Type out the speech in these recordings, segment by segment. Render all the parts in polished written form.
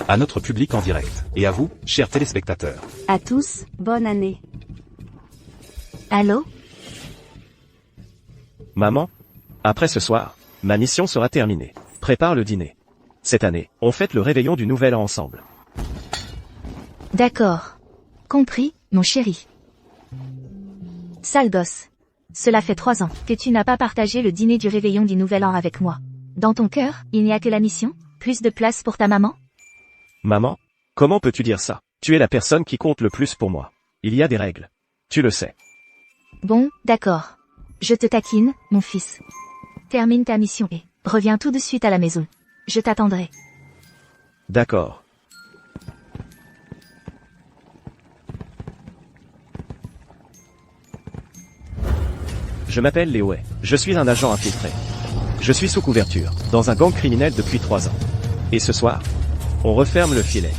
à notre public en direct, et à vous, chers téléspectateurs. À tous, bonne année. Allô? Maman? Après ce soir, ma mission sera terminée. Prépare le dîner. Cette année, on fête le réveillon du nouvel an ensemble. D'accord. Compris, mon chéri. Sale gosse. Cela fait 3 ans que tu n'as pas partagé le dîner du réveillon du nouvel an avec moi. Dans ton cœur, il n'y a que la mission? Plus de place pour ta maman? Maman? Comment peux-tu dire ça? Tu es la personne qui compte le plus pour moi. Il y a des règles. Tu le sais. Bon, d'accord. Je te taquine, mon fils. Termine ta mission et reviens tout de suite à la maison. Je t'attendrai. D'accord. Je m'appelle Léoé. Je suis un agent infiltré. Je suis sous couverture, dans un gang criminel depuis 3 ans. Et ce soir, on referme le filet.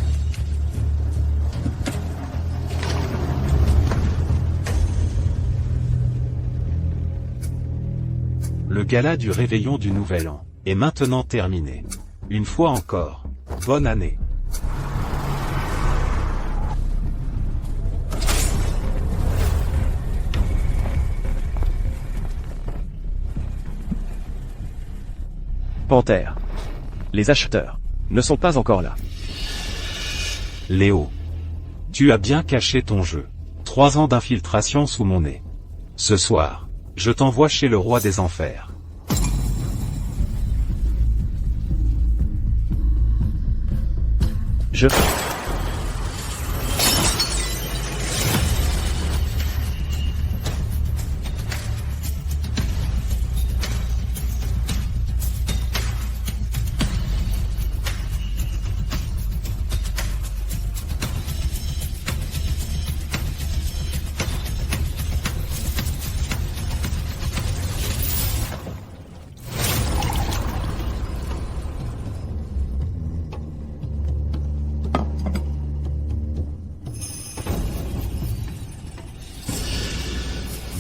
Le gala du réveillon du Nouvel An est maintenant terminé. Une fois encore, bonne année. Panthère. Les acheteurs ne sont pas encore là. Léo, tu as bien caché ton jeu. 3 ans d'infiltration sous mon nez. Ce soir, je t'envoie chez le roi des enfers. Je...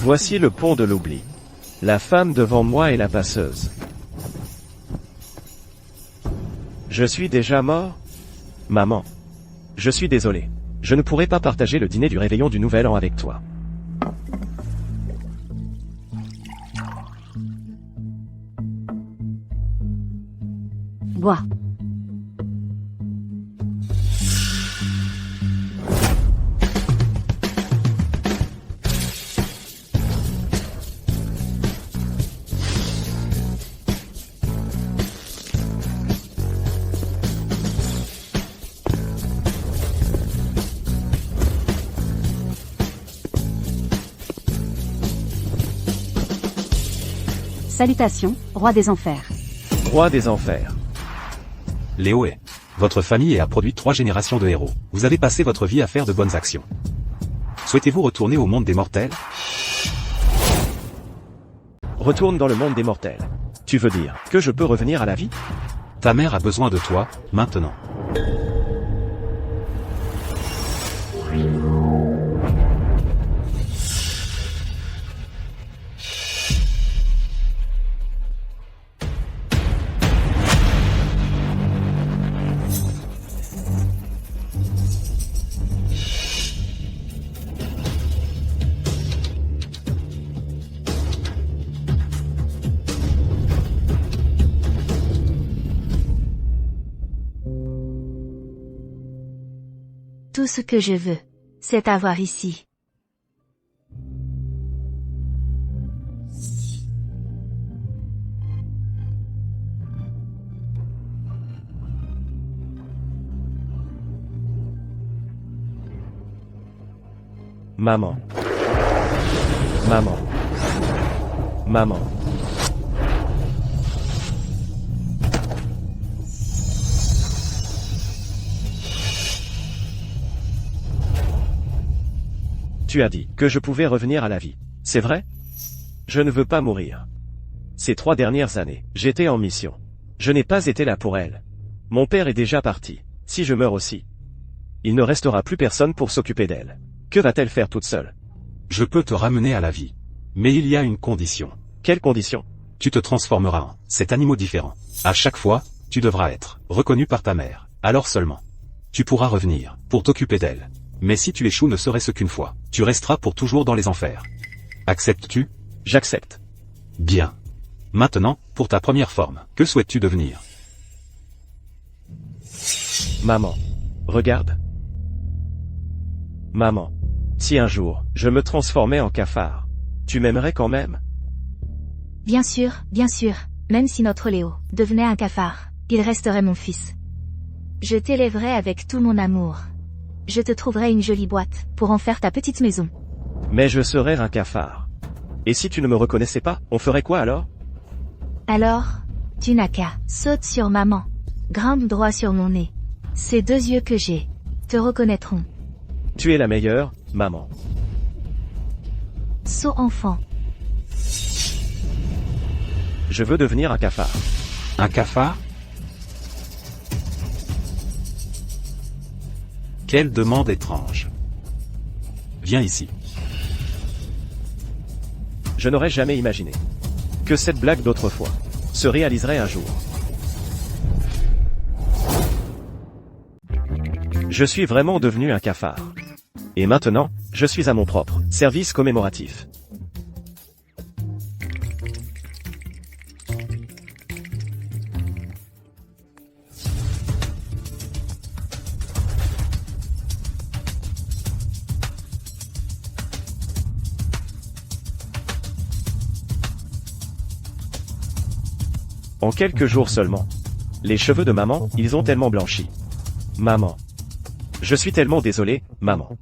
Voici le pont de l'oubli. La femme devant moi est la passeuse. Je suis déjà mort? Maman. Je suis désolé. Je ne pourrai pas partager le dîner du réveillon du Nouvel An avec toi. Bois. Salutations, roi des enfers. Roi des enfers. Léoé, votre famille a produit 3 générations de héros. Vous avez passé votre vie à faire de bonnes actions. Souhaitez-vous retourner au monde des mortels? Retourne dans le monde des mortels. Tu veux dire que je peux revenir à la vie? Ta mère a besoin de toi, maintenant. Tout ce que je veux, c'est t'avoir ici. Maman. Maman. Maman. Tu as dit que je pouvais revenir à la vie. C'est vrai? Je ne veux pas mourir. Ces 3 dernières années, j'étais en mission. Je n'ai pas été là pour elle. Mon père est déjà parti. Si je meurs aussi, il ne restera plus personne pour s'occuper d'elle. Que va-t-elle faire toute seule? Je peux te ramener à la vie. Mais il y a une condition. Quelle condition? Tu te transformeras en cet animal différent. À chaque fois, tu devras être reconnu par ta mère. Alors seulement. Tu pourras revenir, pour t'occuper d'elle. Mais si tu échoues ne serait-ce qu'une fois, tu resteras pour toujours dans les enfers. Acceptes-tu? J'accepte. Bien. Maintenant, pour ta première forme, que souhaites-tu devenir? Maman. Regarde. Maman. Si un jour, je me transformais en cafard, tu m'aimerais quand même? Bien sûr, même si notre Léo devenait un cafard, il resterait mon fils. Je t'élèverai avec tout mon amour. Je te trouverai une jolie boîte, pour en faire ta petite maison. Mais je serais un cafard. Et si tu ne me reconnaissais pas, on ferait quoi alors? Alors, tu n'as qu'à, saute sur maman. Grimpe droit sur mon nez. Ces deux yeux que j'ai, te reconnaîtront. Tu es la meilleure, maman. Saut enfant. Je veux devenir un cafard. Un cafard? Quelle demande étrange. Viens ici. Je n'aurais jamais imaginé que cette blague d'autrefois se réaliserait un jour. Je suis vraiment devenu un cafard. Et maintenant, je suis à mon propre service commémoratif. En quelques jours seulement. Les cheveux de maman, ils ont tellement blanchi. Maman. Je suis tellement désolé, maman.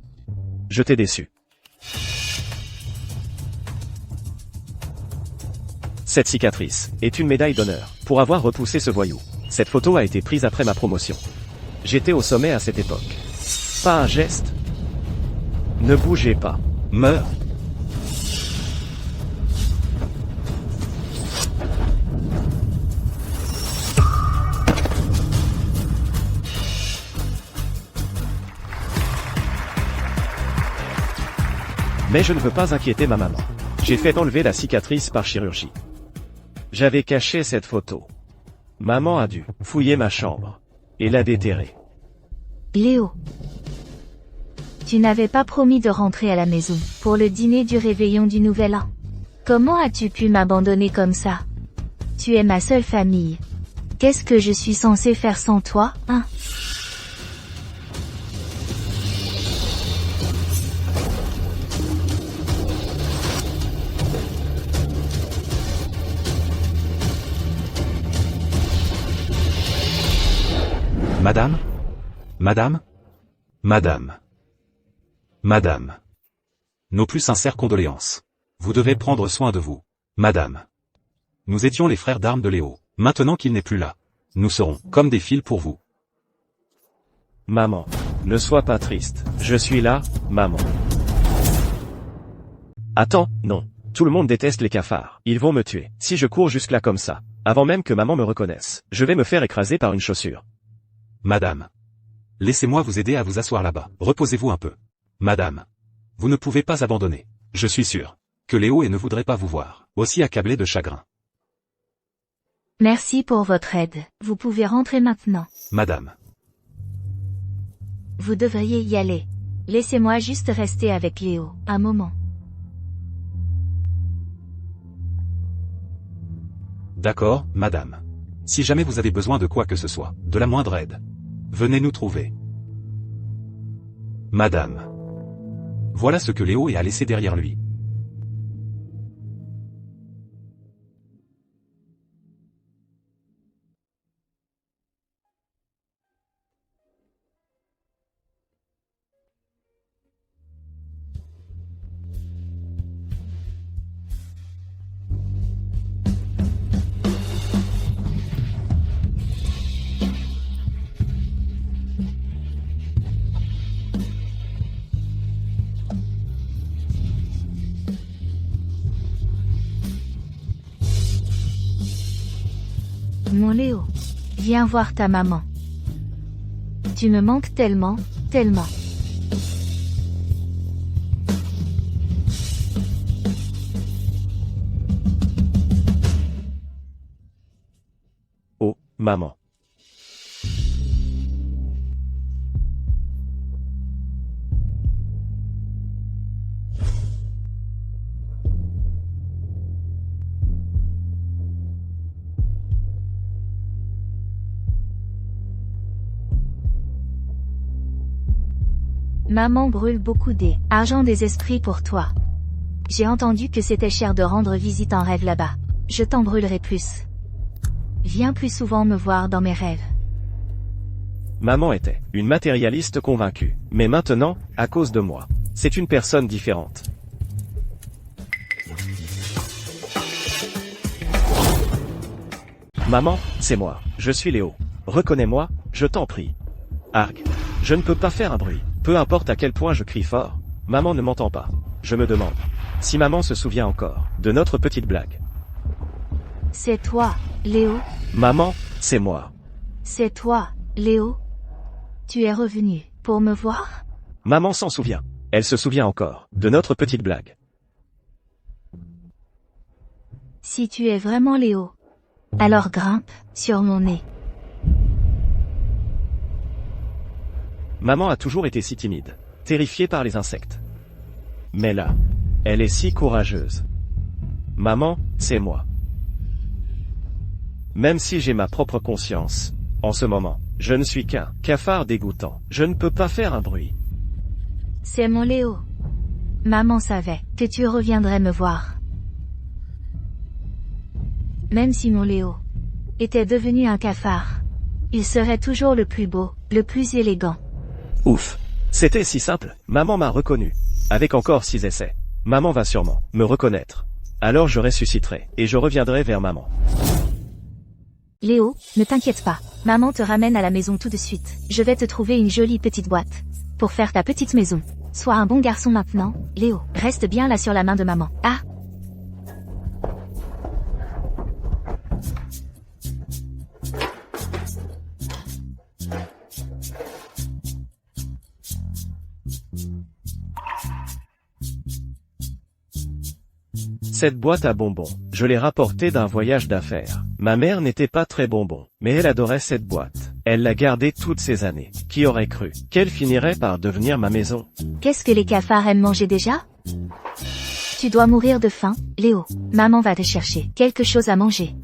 Je t'ai déçu. Cette cicatrice est une médaille d'honneur pour avoir repoussé ce voyou. Cette photo a été prise après ma promotion. J'étais au sommet à cette époque. Pas un geste. Ne bougez pas. Meurs. Mais je ne veux pas inquiéter ma maman. J'ai fait enlever la cicatrice par chirurgie. J'avais caché cette photo. Maman a dû fouiller ma chambre et la déterrer. Léo. Tu n'avais pas promis de rentrer à la maison pour le dîner du réveillon du Nouvel An. Comment as-tu pu m'abandonner comme ça? Tu es ma seule famille. Qu'est-ce que je suis censée faire sans toi, hein? Madame? Madame? Madame. Madame. Nos plus sincères condoléances. Vous devez prendre soin de vous. Madame. Nous étions les frères d'armes de Léo. Maintenant qu'il n'est plus là, nous serons comme des fils pour vous. Maman. Ne sois pas triste. Je suis là, maman. Attends, non. Tout le monde déteste les cafards. Ils vont me tuer. Si je cours jusque-là comme ça, avant même que maman me reconnaisse, je vais me faire écraser par une chaussure. Madame. Laissez-moi vous aider à vous asseoir là-bas. Reposez-vous un peu. Madame. Vous ne pouvez pas abandonner. Je suis sûr que Léo et ne voudrait pas vous voir aussi accablé de chagrin. Merci pour votre aide. Vous pouvez rentrer maintenant. Madame. Vous devriez y aller. Laissez-moi juste rester avec Léo, un moment. D'accord, madame. Si jamais vous avez besoin de quoi que ce soit, de la moindre aide, venez nous trouver. Madame. Voilà ce que Léo a laissé derrière lui. Mon Léo. Viens voir ta maman. Tu me manques tellement, tellement. Oh, maman. Maman brûle beaucoup argent des esprits pour toi. J'ai entendu que c'était cher de rendre visite en rêve là-bas. Je t'en brûlerai plus. Viens plus souvent me voir dans mes rêves. Maman était une matérialiste convaincue. Mais maintenant, à cause de moi, c'est une personne différente. Maman, c'est moi. Je suis Léo. Reconnais-moi, je t'en prie. Arg. Je ne peux pas faire un bruit. Peu importe à quel point je crie fort, maman ne m'entend pas. Je me demande si maman se souvient encore de notre petite blague. C'est toi, Léo. Maman, c'est moi. C'est toi, Léo. Tu es revenu pour me voir? Maman s'en souvient. Elle se souvient encore de notre petite blague. Si tu es vraiment Léo, alors grimpe sur mon nez. Maman a toujours été si timide, terrifiée par les insectes. Mais là, elle est si courageuse. Maman, c'est moi. Même si j'ai ma propre conscience, en ce moment, je ne suis qu'un cafard dégoûtant. Je ne peux pas faire un bruit. C'est mon Léo. Maman savait que tu reviendrais me voir. Même si mon Léo était devenu un cafard, il serait toujours le plus beau, le plus élégant. Ouf. C'était si simple. Maman m'a reconnu. Avec encore 6 essais. Maman va sûrement me reconnaître. Alors je ressusciterai et je reviendrai vers maman. Léo, ne t'inquiète pas. Maman te ramène à la maison tout de suite. Je vais te trouver une jolie petite boîte pour faire ta petite maison. Sois un bon garçon maintenant, Léo. Reste bien là sur la main de maman. Ah! Cette boîte à bonbons, je l'ai rapportée d'un voyage d'affaires. Ma mère n'était pas très bonbon, mais elle adorait cette boîte. Elle l'a gardée toutes ces années. Qui aurait cru qu'elle finirait par devenir ma maison? Qu'est-ce que les cafards aiment manger déjà? Tu dois mourir de faim, Léo. Maman va te chercher quelque chose à manger.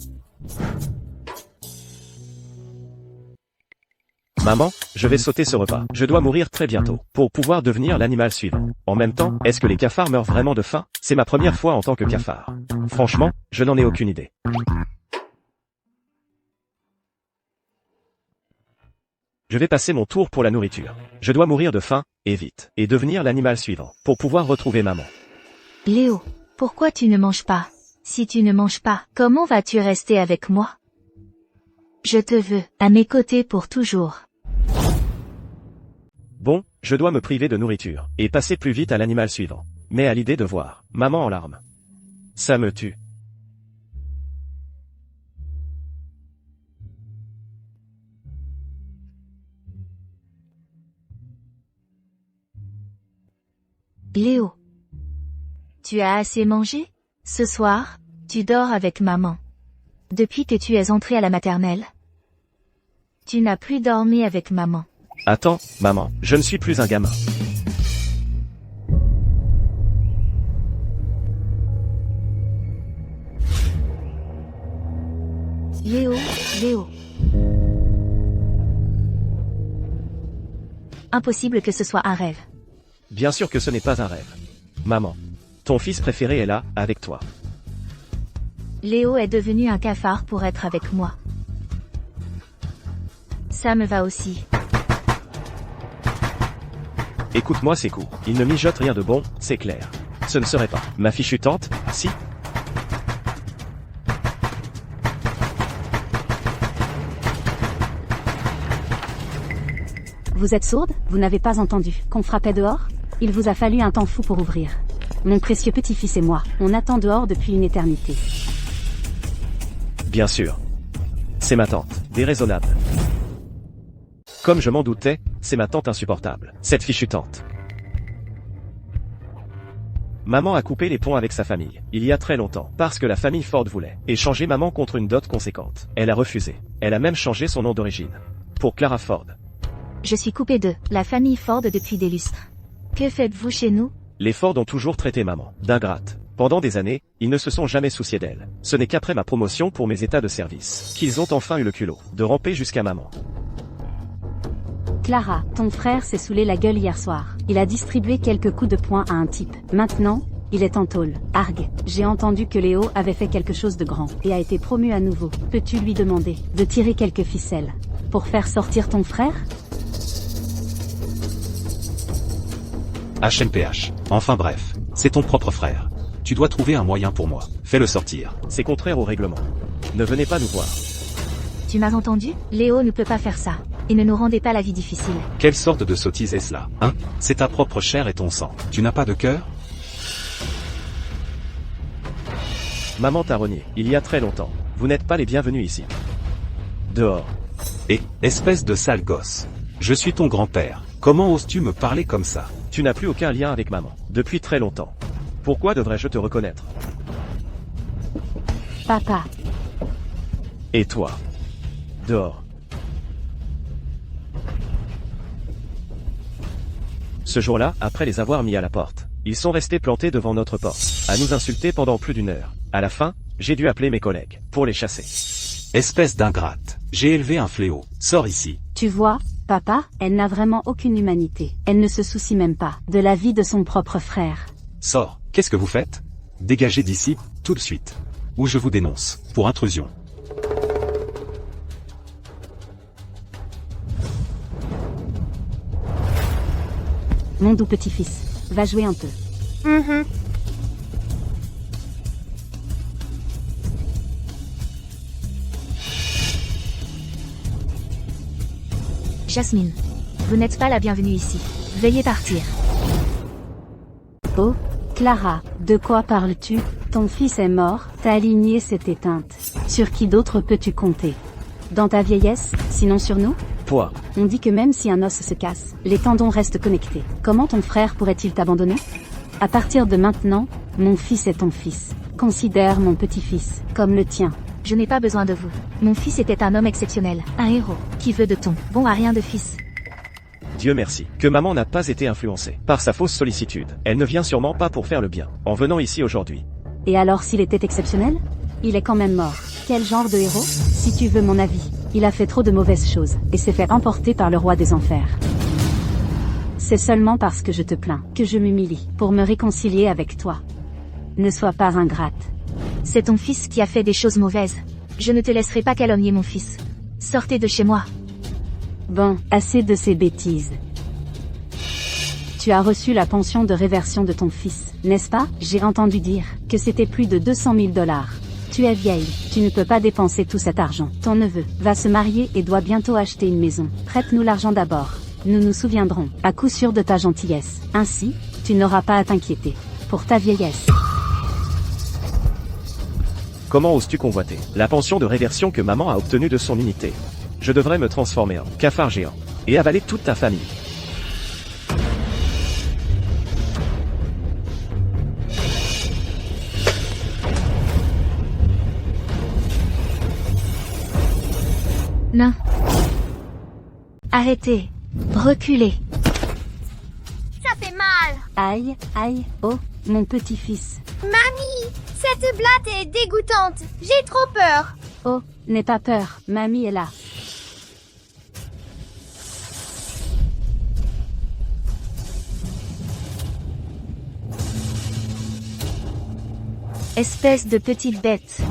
Maman, je vais sauter ce repas. Je dois mourir très bientôt, pour pouvoir devenir l'animal suivant. En même temps, est-ce que les cafards meurent vraiment de faim? C'est ma première fois en tant que cafard. Franchement, je n'en ai aucune idée. Je vais passer mon tour pour la nourriture. Je dois mourir de faim, et vite, et devenir l'animal suivant, pour pouvoir retrouver maman. Léo, pourquoi tu ne manges pas? Si tu ne manges pas, comment vas-tu rester avec moi? Je te veux, à mes côtés pour toujours. Bon, je dois me priver de nourriture, et passer plus vite à l'animal suivant. Mais à l'idée de voir maman en larmes, ça me tue. Léo, tu as assez mangé? Ce soir, tu dors avec maman. Depuis que tu es entré à la maternelle, tu n'as plus dormi avec maman. Attends, maman, je ne suis plus un gamin. Léo. Impossible que ce soit un rêve. Bien sûr que ce n'est pas un rêve. Maman, ton fils préféré est là, avec toi. Léo est devenu un cafard pour être avec moi. Ça me va aussi. Écoute-moi ces coups. Il ne mijote rien de bon, c'est clair. Ce ne serait pas ma fichue tante, si? Vous êtes sourde? Vous n'avez pas entendu qu'on frappait dehors? Il vous a fallu un temps fou pour ouvrir. Mon précieux petit-fils et moi, on attend dehors depuis une éternité. Bien sûr. C'est ma tante, déraisonnable. Comme je m'en doutais, c'est ma tante insupportable, cette fichue tante. Maman a coupé les ponts avec sa famille, il y a très longtemps, parce que la famille Ford voulait échanger maman contre une dot conséquente. Elle a refusé. Elle a même changé son nom d'origine. Pour Clara Ford. Je suis coupée de la famille Ford depuis des lustres. Que faites-vous chez nous? Les Ford ont toujours traité maman d'ingrate. Pendant des années, ils ne se sont jamais souciés d'elle. Ce n'est qu'après ma promotion pour mes états de service qu'ils ont enfin eu le culot de ramper jusqu'à maman. Clara, ton frère s'est saoulé la gueule hier soir. Il a distribué quelques coups de poing à un type. Maintenant, il est en tôle. Arg, j'ai entendu que Léo avait fait quelque chose de grand et a été promu à nouveau. Peux-tu lui demander de tirer quelques ficelles pour faire sortir ton frère? HMPH. Enfin bref, c'est ton propre frère. Tu dois trouver un moyen pour moi. Fais-le sortir. C'est contraire au règlement. Ne venez pas nous voir. Tu m'as entendu? Léo ne peut pas faire ça. Et ne nous rendez pas la vie difficile. Quelle sorte de sottise est cela, hein? C'est ta propre chair et ton sang. Tu n'as pas de cœur? Maman t'a renié, il y a très longtemps. Vous n'êtes pas les bienvenus ici. Dehors. Et, espèce de sale gosse. Je suis ton grand-père. Comment oses-tu me parler comme ça? Tu n'as plus aucun lien avec maman. Depuis très longtemps. Pourquoi devrais-je te reconnaître? Papa. Et toi? Dehors. Ce jour-là, après les avoir mis à la porte, ils sont restés plantés devant notre porte, à nous insulter pendant plus d'1 heure. À la fin, j'ai dû appeler mes collègues, pour les chasser. Espèce d'ingrate. J'ai élevé un fléau. Sors ici. Tu vois, papa, elle n'a vraiment aucune humanité. Elle ne se soucie même pas de la vie de son propre frère. Sors. Qu'est-ce que vous faites? Dégagez d'ici, tout de suite. Ou je vous dénonce, pour intrusion. Mon doux petit-fils, va jouer un peu. Jasmine. Vous n'êtes pas la bienvenue ici. Veuillez partir. Oh, Clara, de quoi parles-tu? Ton fils est mort, ta lignée s'est éteinte. Sur qui d'autre peux-tu compter? Dans ta vieillesse, sinon sur nous? Toi. On dit que même si un os se casse, les tendons restent connectés. Comment ton frère pourrait-il t'abandonner? À partir de maintenant, mon fils est ton fils. Considère mon petit-fils comme le tien. Je n'ai pas besoin de vous. Mon fils était un homme exceptionnel, un héros, qui veut de ton bon à rien de fils. Dieu merci, que maman n'a pas été influencée par sa fausse sollicitude. Elle ne vient sûrement pas pour faire le bien, en venant ici aujourd'hui. Et alors s'il était exceptionnel? Il est quand même mort. Quel genre de héros? Si tu veux mon avis, il a fait trop de mauvaises choses, et s'est fait emporter par le roi des enfers. C'est seulement parce que je te plains, que je m'humilie, pour me réconcilier avec toi. Ne sois pas ingrate. C'est ton fils qui a fait des choses mauvaises. Je ne te laisserai pas calomnier mon fils. Sortez de chez moi. Bon, assez de ces bêtises. Tu as reçu la pension de réversion de ton fils, n'est-ce pas? J'ai entendu dire que c'était plus de 200 000 $. Tu es vieille, tu ne peux pas dépenser tout cet argent. Ton neveu va se marier et doit bientôt acheter une maison. Prête-nous l'argent d'abord. Nous nous souviendrons, à coup sûr, de ta gentillesse. Ainsi, tu n'auras pas à t'inquiéter pour ta vieillesse. Comment oses-tu convoiter la pension de réversion que maman a obtenue de son unité? Je devrais me transformer en cafard géant et avaler toute ta famille. Non. Arrêtez. Reculez. Ça fait mal. Aïe, aïe, oh, mon petit-fils. Mamie, cette blatte est dégoûtante. J'ai trop peur. Oh, n'aie pas peur, mamie est là. Espèce de petite bête.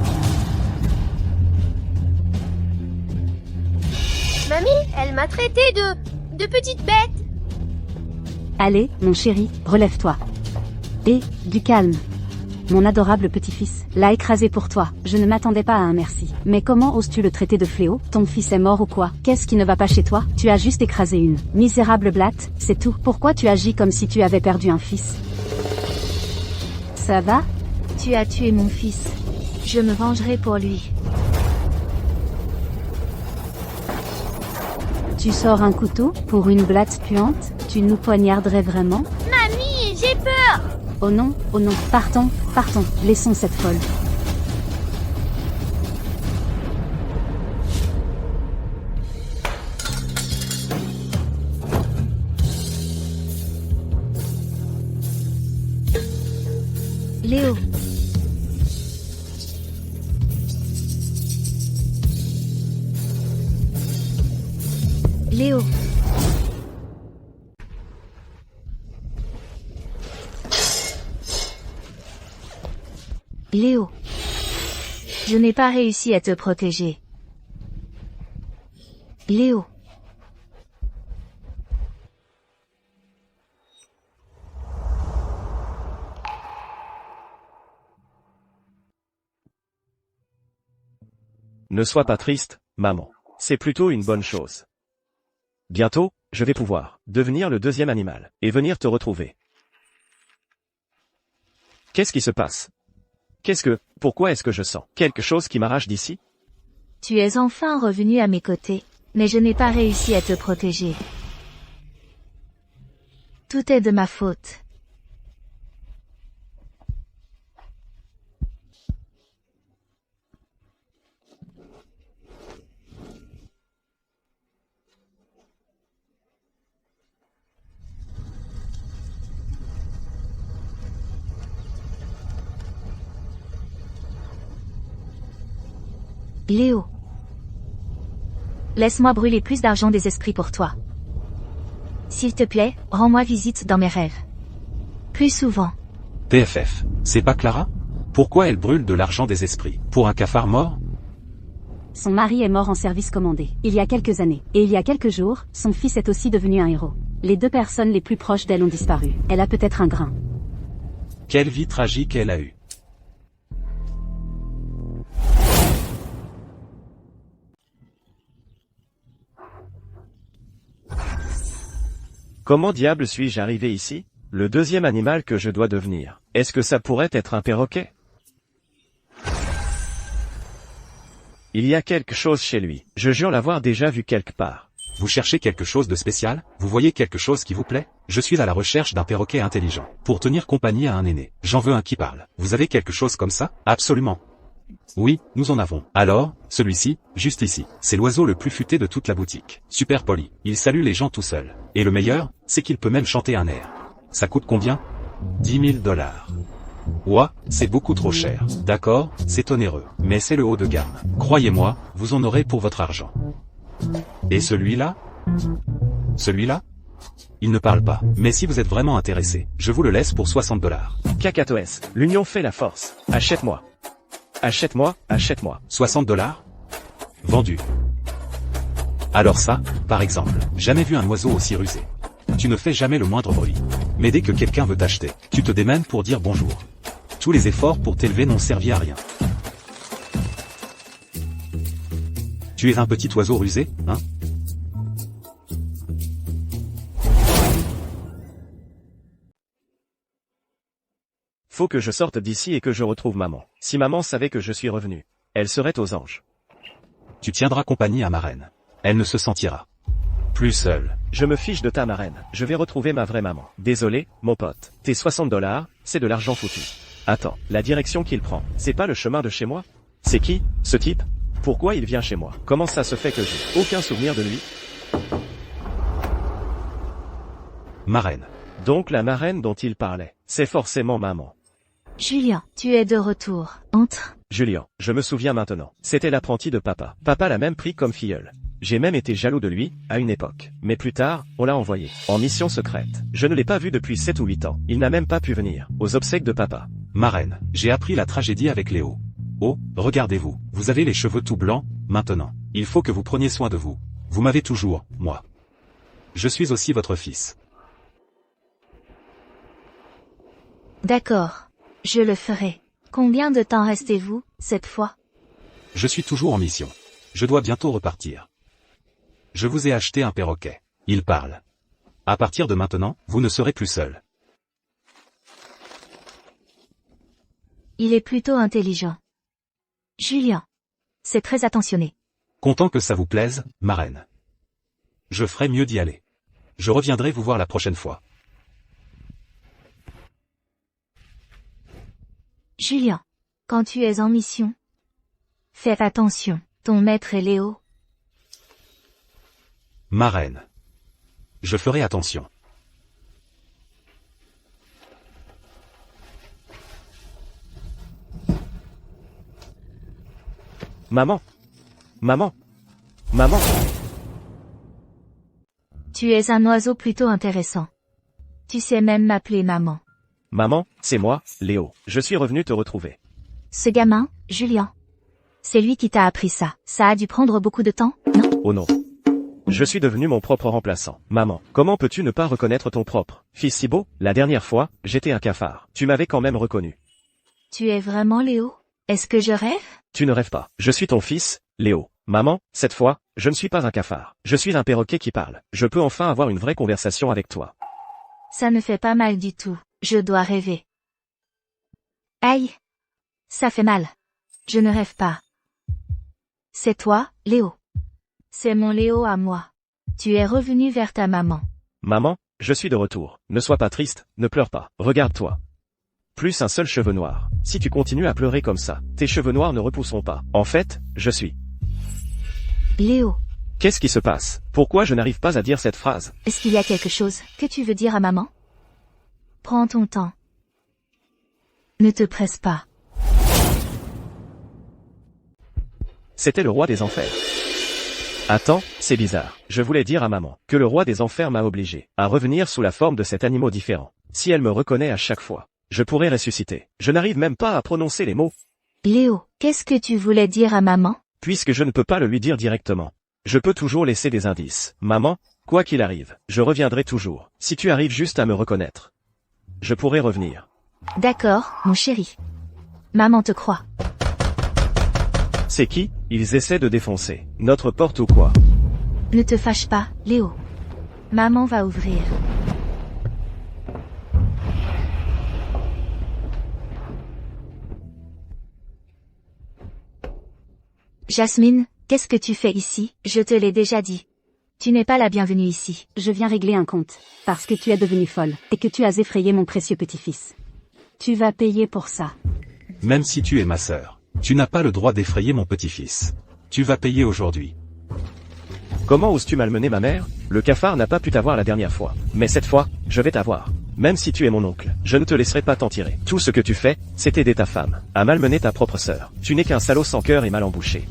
Mamie, elle m'a traité de petite bête. Allez, mon chéri, relève-toi. Et, du calme. Mon adorable petit-fils, l'a écrasé pour toi. Je ne m'attendais pas à un merci. Mais comment oses-tu le traiter de fléau? Ton fils est mort ou quoi? Qu'est-ce qui ne va pas chez toi? Tu as juste écrasé une misérable blatte, c'est tout. Pourquoi tu agis comme si tu avais perdu un fils? Ça va? Tu as tué mon fils. Je me vengerai pour lui. Tu sors un couteau pour une blatte puante? Tu nous poignarderais vraiment? Mamie, j'ai peur. Oh non, partons, laissons cette folle. Léo. Léo. Léo. Je n'ai pas réussi à te protéger. Léo. Ne sois pas triste, maman. C'est plutôt une bonne chose. Bientôt, je vais pouvoir devenir le deuxième animal et venir te retrouver. Qu'est-ce qui se passe? Pourquoi est-ce que je sens quelque chose qui m'arrache d'ici? Tu es enfin revenu à mes côtés, mais je n'ai pas réussi à te protéger. Tout est de ma faute. Léo. Laisse-moi brûler plus d'argent des esprits pour toi. S'il te plaît, rends-moi visite dans mes rêves. Plus souvent. PFF, c'est pas Clara? Pourquoi elle brûle de l'argent des esprits? Pour un cafard mort? Son mari est mort en service commandé, il y a quelques années. Et il y a quelques jours, son fils est aussi devenu un héros. Les deux personnes les plus proches d'elle ont disparu. Elle a peut-être un grain. Quelle vie tragique elle a eue. Comment diable suis-je arrivé ici? Le deuxième animal que je dois devenir. Est-ce que ça pourrait être un perroquet? Il y a quelque chose chez lui. Je jure l'avoir déjà vu quelque part. Vous cherchez quelque chose de spécial? Vous voyez quelque chose qui vous plaît? Je suis à la recherche d'un perroquet intelligent, pour tenir compagnie à un aîné. J'en veux un qui parle. Vous avez quelque chose comme ça? Absolument. Oui, nous en avons. Alors, celui-ci, juste ici, c'est l'oiseau le plus futé de toute la boutique. Super poli, il salue les gens tout seul. Et le meilleur, c'est qu'il peut même chanter un air. Ça coûte combien? 10 000 $. Ouah, c'est beaucoup trop cher. D'accord, c'est onéreux, mais c'est le haut de gamme. Croyez-moi, vous en aurez pour votre argent. Et celui-là? Celui-là? Il ne parle pas, mais si vous êtes vraiment intéressé, je vous le laisse pour 60 $. Cacatoès, l'union fait la force. Achète-moi. Achète-moi, achète-moi. 60 $? Vendu. Alors ça, par exemple, jamais vu un oiseau aussi rusé. Tu ne fais jamais le moindre bruit. Mais dès que quelqu'un veut t'acheter, tu te démènes pour dire bonjour. Tous les efforts pour t'élever n'ont servi à rien. Tu es un petit oiseau rusé, hein? Faut que je sorte d'ici et que je retrouve maman. Si maman savait que je suis revenu, elle serait aux anges. Tu tiendras compagnie à ma reine. Elle ne se sentira plus seule. Je me fiche de ta marraine. Je vais retrouver ma vraie maman. Désolé, mon pote. Tes 60 $, c'est de l'argent foutu. Attends, la direction qu'il prend, c'est pas le chemin de chez moi? C'est qui, ce type? Pourquoi il vient chez moi? Comment ça se fait que j'ai aucun souvenir de lui? Ma reine. Donc la marraine dont il parlait, c'est forcément maman. Julien, tu es de retour. Entre. Julien, je me souviens maintenant. C'était l'apprenti de papa. Papa l'a même pris comme filleul. J'ai même été jaloux de lui, à une époque. Mais plus tard, on l'a envoyé, en mission secrète. Je ne l'ai pas vu depuis 7 ou 8 ans. Il n'a même pas pu venir, aux obsèques de papa. Ma reine, j'ai appris la tragédie avec Léo. Oh, regardez-vous, vous avez les cheveux tout blancs, maintenant. Il faut que vous preniez soin de vous. Vous m'avez toujours, moi. Je suis aussi votre fils. D'accord. Je le ferai. Combien de temps restez-vous, cette fois? Je suis toujours en mission. Je dois bientôt repartir. Je vous ai acheté un perroquet. Il parle. À partir de maintenant, vous ne serez plus seul. Il est plutôt intelligent. Julien. C'est très attentionné. Content que ça vous plaise, ma reine. Je ferai mieux d'y aller. Je reviendrai vous voir la prochaine fois. Julien. Quand tu es en mission, fais attention. Ton maître est Léo. Ma reine. Je ferai attention. Maman. Maman. Maman. Tu es un oiseau plutôt intéressant. Tu sais même m'appeler maman. Maman, c'est moi, Léo. Je suis revenu te retrouver. Ce gamin, Julien. C'est lui qui t'a appris ça. Ça a dû prendre beaucoup de temps, non? Oh non. Je suis devenu mon propre remplaçant. Maman, comment peux-tu ne pas reconnaître ton propre fils si beau? La dernière fois, j'étais un cafard. Tu m'avais quand même reconnu. Tu es vraiment Léo? Est-ce que je rêve? Tu ne rêves pas. Je suis ton fils, Léo. Maman, cette fois, je ne suis pas un cafard. Je suis un perroquet qui parle. Je peux enfin avoir une vraie conversation avec toi. Ça ne fait pas mal du tout. Je dois rêver. Aïe. Ça fait mal. Je ne rêve pas. C'est toi, Léo. C'est mon Léo à moi. Tu es revenu vers ta maman. Maman, je suis de retour. Ne sois pas triste, ne pleure pas. Regarde-toi. Plus un seul cheveu noir. Si tu continues à pleurer comme ça, tes cheveux noirs ne repousseront pas. En fait, je suis. Léo, Qu'est-ce qui se passe? Pourquoi je n'arrive pas à dire cette phrase? est-ce qu'il y a quelque chose que tu veux dire à maman? Prends ton temps. Ne te presse pas. C'était le roi des enfers. Attends, c'est bizarre. Je voulais dire à maman que le roi des enfers m'a obligé à revenir sous la forme de cet animal différent. Si elle me reconnaît à chaque fois, je pourrais ressusciter. Je n'arrive même pas à prononcer les mots, Léo, qu'est-ce que tu voulais dire à maman? puisque je ne peux pas le lui dire directement. Je peux toujours laisser des indices. Maman, quoi qu'il arrive, je reviendrai toujours. Si tu arrives juste à me reconnaître, je pourrai revenir. D'accord, mon chéri. Maman te croit. C'est qui? Ils essaient de défoncer notre porte ou quoi? Ne te fâche pas, Léo. Maman va ouvrir. Jasmine, qu'est-ce que tu fais ici? Je te l'ai déjà dit. Tu n'es pas la bienvenue ici. Je viens régler un compte, parce que tu es devenue folle, et que tu as effrayé mon précieux petit-fils. Tu vas payer pour ça. Même si tu es ma sœur, tu n'as pas le droit d'effrayer mon petit-fils. Tu vas payer aujourd'hui. Comment oses-tu malmener ma mère? Le cafard n'a pas pu t'avoir la dernière fois. Mais cette fois, je vais t'avoir. Même si tu es mon oncle, je ne te laisserai pas t'en tirer. Tout ce que tu fais, c'est aider ta femme à malmener ta propre sœur. Tu n'es qu'un salaud sans cœur et mal embouché.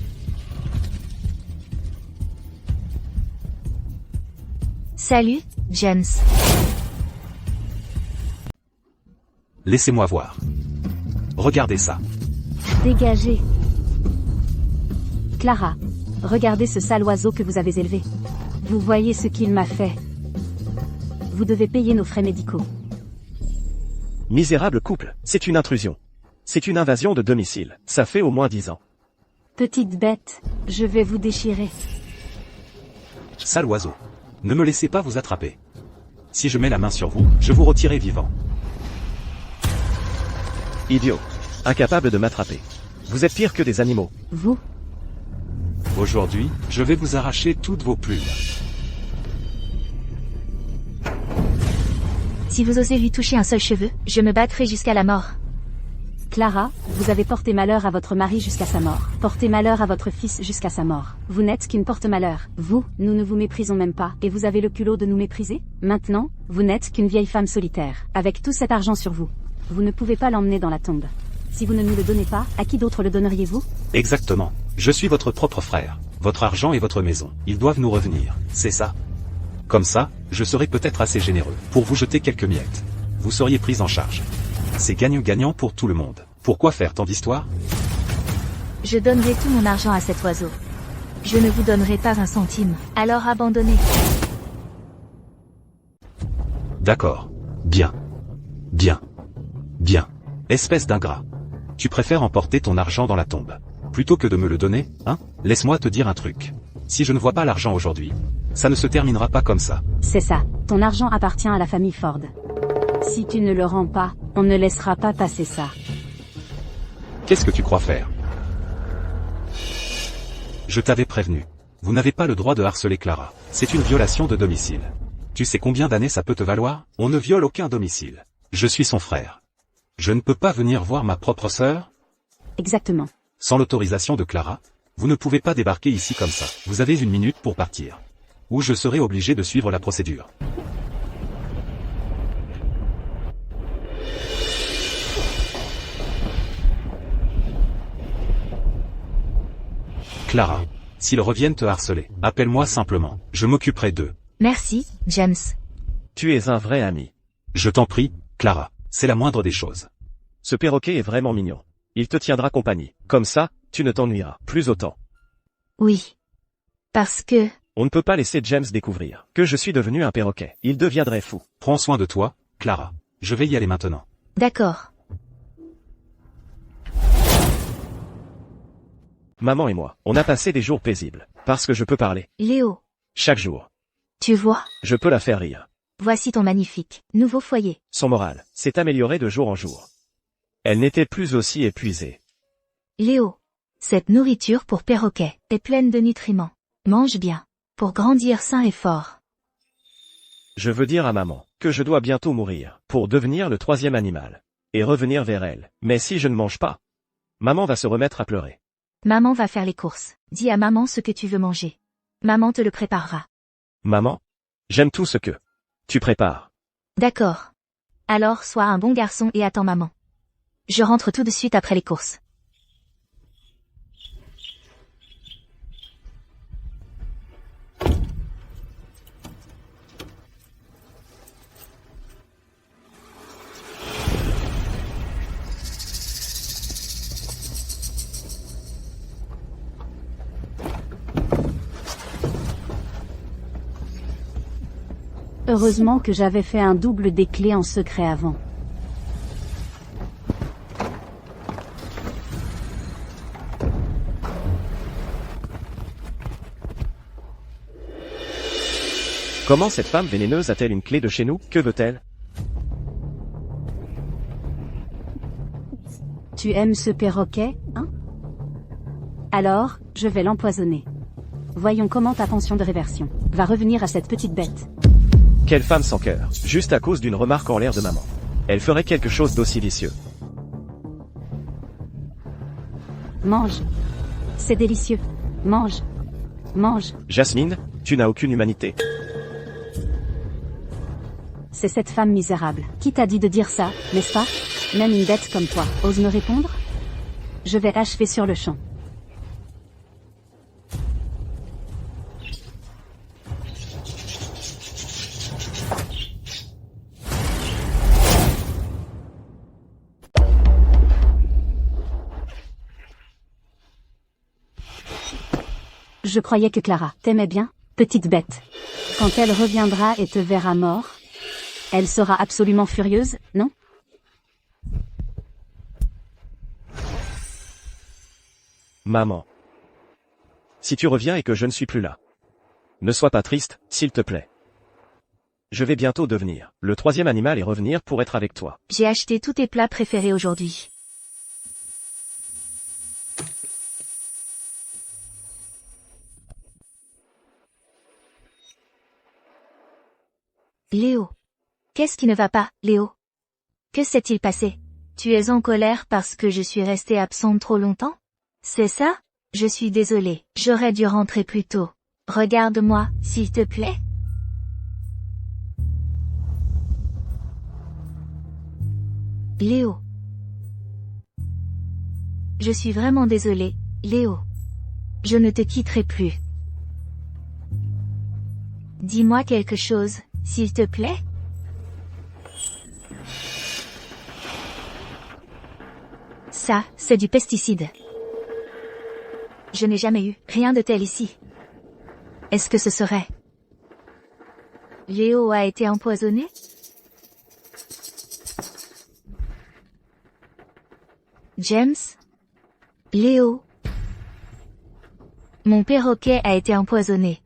Salut, James. Laissez-moi voir. Regardez ça. Dégagez. Clara, regardez ce sale oiseau que vous avez élevé. Vous voyez ce qu'il m'a fait. Vous devez payer nos frais médicaux. Misérable couple, c'est une intrusion. C'est une invasion de domicile. Ça fait au moins 10 ans. Petite bête, je vais vous déchirer. Sale oiseau. Ne me laissez pas vous attraper. Si je mets la main sur vous, je vous retirerai vivant. Idiot. Incapable de m'attraper. Vous êtes pire que des animaux. Vous? Aujourd'hui, je vais vous arracher toutes vos plumes. Si vous osez lui toucher un seul cheveu, je me battrai jusqu'à la mort. Clara, vous avez porté malheur à votre mari jusqu'à sa mort. Portez malheur à votre fils jusqu'à sa mort. Vous n'êtes qu'une porte-malheur. Vous, nous ne vous méprisons même pas. Et vous avez le culot de nous mépriser? Maintenant, vous n'êtes qu'une vieille femme solitaire. Avec tout cet argent sur vous. Vous ne pouvez pas l'emmener dans la tombe. Si vous ne nous le donnez pas, à qui d'autre le donneriez-vous? Exactement. Je suis votre propre frère. Votre argent et votre maison, ils doivent nous revenir. C'est ça. Comme ça, je serai peut-être assez généreux pour vous jeter quelques miettes. Vous seriez pris en charge. C'est gagnant-gagnant pour tout le monde. Pourquoi faire tant d'histoires? Je donnerai tout mon argent à cet oiseau. Je ne vous donnerai pas un centime. Alors abandonnez. D'accord. Bien. Bien. Bien. Espèce d'ingrat. Tu préfères emporter ton argent dans la tombe. Plutôt que de me le donner, hein? Laisse-moi te dire un truc. Si je ne vois pas l'argent aujourd'hui, ça ne se terminera pas comme ça. C'est ça. Ton argent appartient à la famille Ford. Si tu ne le rends pas, on ne laissera pas passer ça. Qu'est-ce que tu crois faire? Je t'avais prévenu. Vous n'avez pas le droit de harceler Clara. C'est une violation de domicile. Tu sais combien d'années ça peut te valoir? On ne viole aucun domicile. Je suis son frère. Je ne peux pas venir voir ma propre sœur? Exactement. Sans l'autorisation de Clara, vous ne pouvez pas débarquer ici comme ça. Vous avez 1 minute pour partir. Ou je serai obligé de suivre la procédure. Clara, s'ils reviennent te harceler, appelle-moi simplement. Je m'occuperai d'eux. Merci, James. Tu es un vrai ami. Je t'en prie, Clara, c'est la moindre des choses. Ce perroquet est vraiment mignon. Il te tiendra compagnie. Comme ça, tu ne t'ennuieras plus autant. Oui. Parce que... On ne peut pas laisser James découvrir que je suis devenu un perroquet. Il deviendrait fou. Prends soin de toi, Clara. Je vais y aller maintenant. D'accord. Maman et moi, on a passé des jours paisibles. Parce que je peux parler. Léo, Chaque jour. tu vois, Je peux la faire rire. voici ton magnifique nouveau foyer. Son moral s'est amélioré de jour en jour. Elle n'était plus aussi épuisée. Léo, cette nourriture pour perroquet est pleine de nutriments. Mange bien, pour grandir sain et fort. Je veux dire à maman que je dois bientôt mourir pour devenir le 3e animal et revenir vers elle. Mais si je ne mange pas, maman va se remettre à pleurer. Maman va faire les courses. Dis à maman ce que tu veux manger. Maman te le préparera. Maman, j'aime tout ce que tu prépares. D'accord. Alors sois un bon garçon et attends maman. Je rentre tout de suite après les courses. Heureusement que j'avais fait un double des clés en secret avant. Comment cette femme vénéneuse a-t-elle une clé de chez nous? Que veut-elle? Tu aimes ce perroquet, hein? Alors, je vais l'empoisonner. Voyons comment ta pension de réversion va revenir à cette petite bête. Quelle femme sans cœur, juste à cause d'une remarque en l'air de maman. Elle ferait quelque chose d'aussi vicieux. Mange. C'est délicieux. Mange. Mange. Jasmine, tu n'as aucune humanité. C'est cette femme misérable. Qui t'a dit de dire ça, n'est-ce pas? Même une bête comme toi ose me répondre? Je vais achever sur le champ. Je croyais que Clara t'aimait bien, petite bête. Quand elle reviendra et te verra mort, elle sera absolument furieuse, non? Maman. Si tu reviens et que je ne suis plus là, ne sois pas triste, s'il te plaît. Je vais bientôt devenir le 3e animal et revenir pour être avec toi. J'ai acheté tous tes plats préférés aujourd'hui. Léo. Qu'est-ce qui ne va pas, Léo? Que s'est-il passé? Tu es en colère parce que je suis restée absente trop longtemps? C'est ça? Je suis désolée, j'aurais dû rentrer plus tôt. Regarde-moi, s'il te plaît. Léo. Je suis vraiment désolée, Léo. Je ne te quitterai plus. Dis-moi quelque chose, s'il te plaît. Ça, c'est du pesticide. Je n'ai jamais eu rien de tel ici. Est-ce que ce serait... Léo a été empoisonné? James? Léo? Mon perroquet a été empoisonné.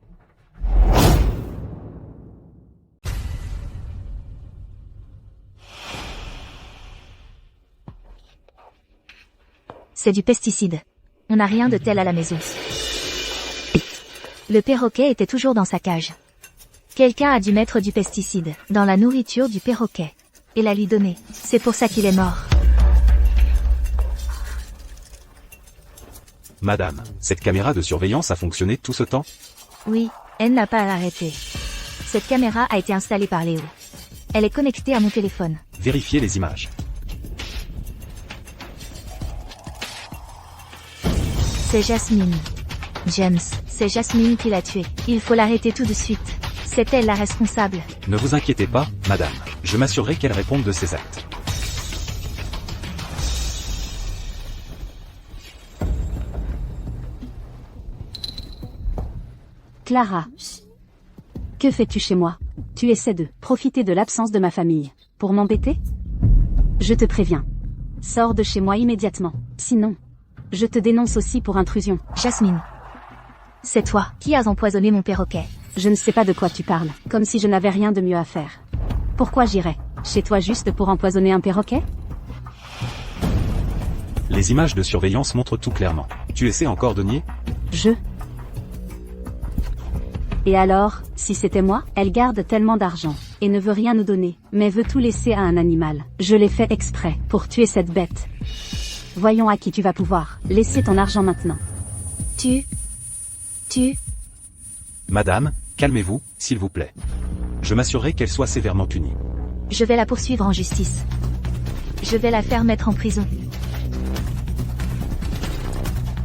C'est du pesticide. On n'a rien de tel à la maison. Le perroquet était toujours dans sa cage. Quelqu'un a dû mettre du pesticide dans la nourriture du perroquet et la lui donner. C'est pour ça qu'il est mort. Madame, cette caméra de surveillance a fonctionné tout ce temps? Oui, elle n'a pas à l'arrêter. Cette caméra a été installée par Léo. Elle est connectée à mon téléphone. Vérifiez les images. C'est Jasmine. James, c'est Jasmine qui l'a tué. Il faut l'arrêter tout de suite. C'est elle la responsable. Ne vous inquiétez pas, madame. Je m'assurerai qu'elle réponde de ses actes. Clara. Que fais-tu chez moi? Tu essaies de profiter de l'absence de ma famille pour m'embêter? Je te préviens. Sors de chez moi immédiatement. Sinon, je te dénonce aussi pour intrusion. Jasmine. C'est toi qui as empoisonné mon perroquet. Je ne sais pas de quoi tu parles, comme si je n'avais rien de mieux à faire. Pourquoi j'irais chez toi juste pour empoisonner un perroquet? Les images de surveillance montrent tout clairement. Tu essaies encore de nier? Et alors, si c'était moi, elle garde tellement d'argent, et ne veut rien nous donner, mais veut tout laisser à un animal. Je l'ai fait exprès, pour tuer cette bête. Voyons à qui tu vas pouvoir laisser ton argent maintenant. Tu... Madame, calmez-vous, s'il vous plaît. Je m'assurerai qu'elle soit sévèrement punie. Je vais la poursuivre en justice. Je vais la faire mettre en prison.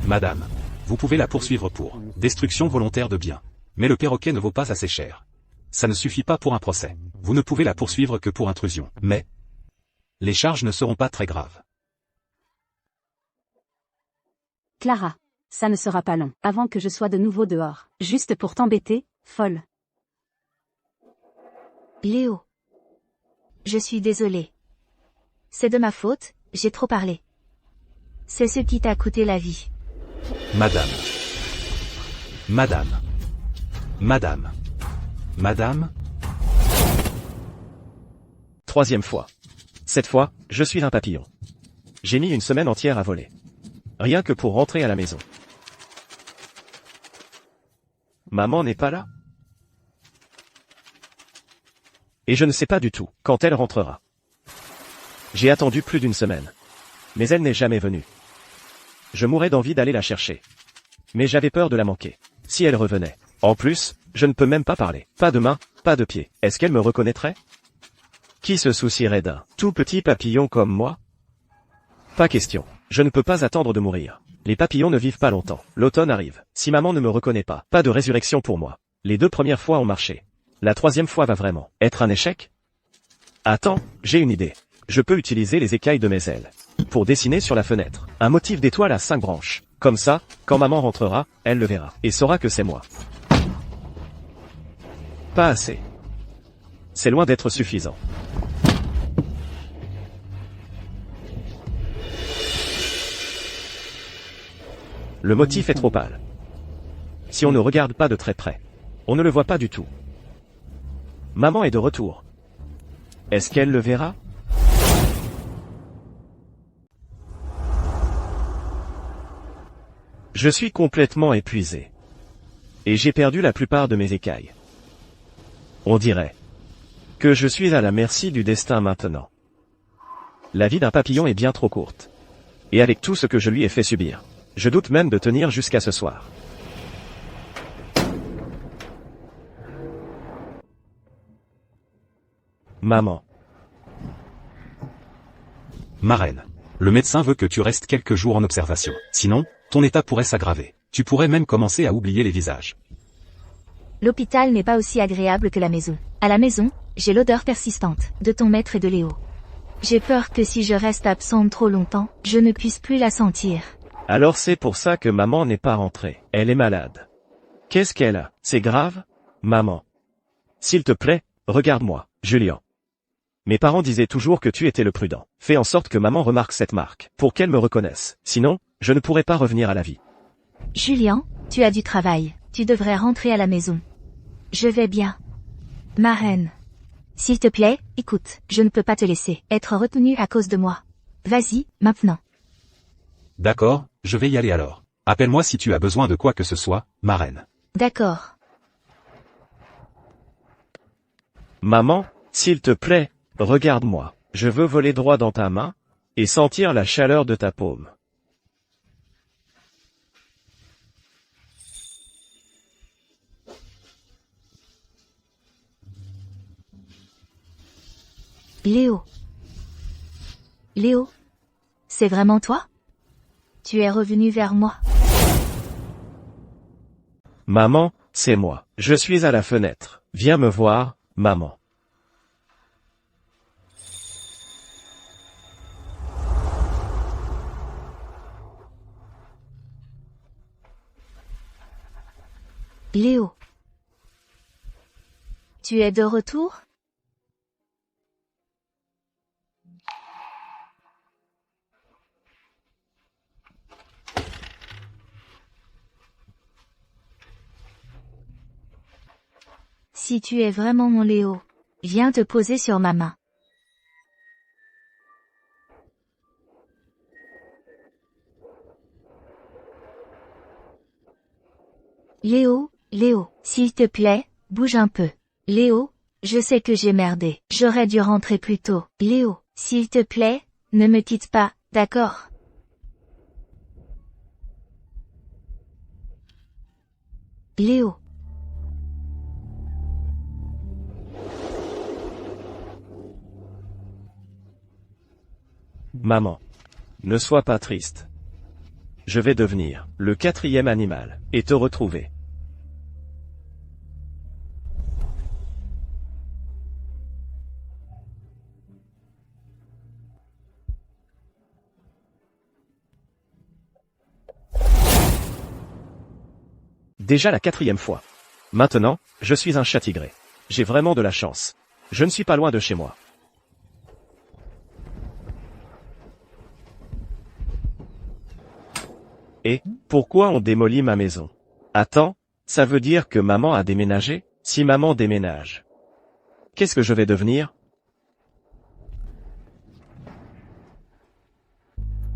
Madame, vous pouvez la poursuivre pour destruction volontaire de biens. Mais le perroquet ne vaut pas assez cher. Ça ne suffit pas pour un procès. Vous ne pouvez la poursuivre que pour intrusion. Mais les charges ne seront pas très graves. Clara, ça ne sera pas long, avant que je sois de nouveau dehors. Juste pour t'embêter, folle. Léo. Je suis désolée. C'est de ma faute, j'ai trop parlé. C'est ce qui t'a coûté la vie. Madame. Madame. Madame. Madame. Troisième fois. Cette fois, je suis un papillon. J'ai mis une semaine entière à voler. Rien que pour rentrer à la maison. Maman n'est pas là? Et je ne sais pas du tout quand elle rentrera. J'ai attendu plus d'une semaine. Mais elle n'est jamais venue. Je mourais d'envie d'aller la chercher. Mais j'avais peur de la manquer. Si elle revenait. En plus, je ne peux même pas parler. Pas de main, pas de pied. Est-ce qu'elle me reconnaîtrait? Qui se soucierait d'un tout petit papillon comme moi? Pas question. Je ne peux pas attendre de mourir. Les papillons ne vivent pas longtemps. L'automne arrive. Si maman ne me reconnaît pas, pas de résurrection pour moi. Les 2 premières fois ont marché. La 3e fois va vraiment être un échec? Attends, j'ai une idée. Je peux utiliser les écailles de mes ailes pour dessiner sur la fenêtre un motif d'étoile à 5 branches. Comme ça, quand maman rentrera, elle le verra et saura que c'est moi. Pas assez. C'est loin d'être suffisant. Le motif est trop pâle. Si on ne regarde pas de très près, on ne le voit pas du tout. Maman est de retour. Est-ce qu'elle le verra? Je suis complètement épuisé. Et j'ai perdu la plupart de mes écailles. On dirait que je suis à la merci du destin maintenant. La vie d'un papillon est bien trop courte. Et avec tout ce que je lui ai fait subir, je doute même de tenir jusqu'à ce soir. Maman. Marraine. Le médecin veut que tu restes quelques jours en observation. Sinon, ton état pourrait s'aggraver. Tu pourrais même commencer à oublier les visages. L'hôpital n'est pas aussi agréable que la maison. À la maison, j'ai l'odeur persistante de ton maître et de Léo. J'ai peur que si je reste absente trop longtemps, je ne puisse plus la sentir. Alors c'est pour ça que maman n'est pas rentrée. Elle est malade. Qu'est-ce qu'elle a? C'est grave? Maman. S'il te plaît, regarde-moi, Julien. Mes parents disaient toujours que tu étais le prudent. Fais en sorte que maman remarque cette marque, pour qu'elle me reconnaisse. Sinon, je ne pourrai pas revenir à la vie. Julien, tu as du travail. Tu devrais rentrer à la maison. Je vais bien. Ma reine. S'il te plaît, écoute, je ne peux pas te laisser être retenue à cause de moi. Vas-y, maintenant. D'accord, je vais y aller alors. Appelle-moi si tu as besoin de quoi que ce soit, marraine. D'accord. Maman, s'il te plaît, regarde-moi. Je veux voler droit dans ta main et sentir la chaleur de ta paume. Léo. Léo. C'est vraiment toi? Tu es revenu vers moi. Maman, c'est moi. Je suis à la fenêtre. Viens me voir, maman. Léo. Tu es de retour? Si tu es vraiment mon Léo, viens te poser sur ma main. Léo, Léo, s'il te plaît, bouge un peu. Léo, je sais que j'ai merdé. J'aurais dû rentrer plus tôt. Léo, s'il te plaît, ne me quitte pas, d'accord? Léo. Maman. Ne sois pas triste. Je vais devenir le 4e animal et te retrouver. Déjà la 4e fois. Maintenant, je suis un chat tigré. J'ai vraiment de la chance. Je ne suis pas loin de chez moi. Et, pourquoi on démolit ma maison? Attends, ça veut dire que maman a déménagé? Si maman déménage, qu'est-ce que je vais devenir?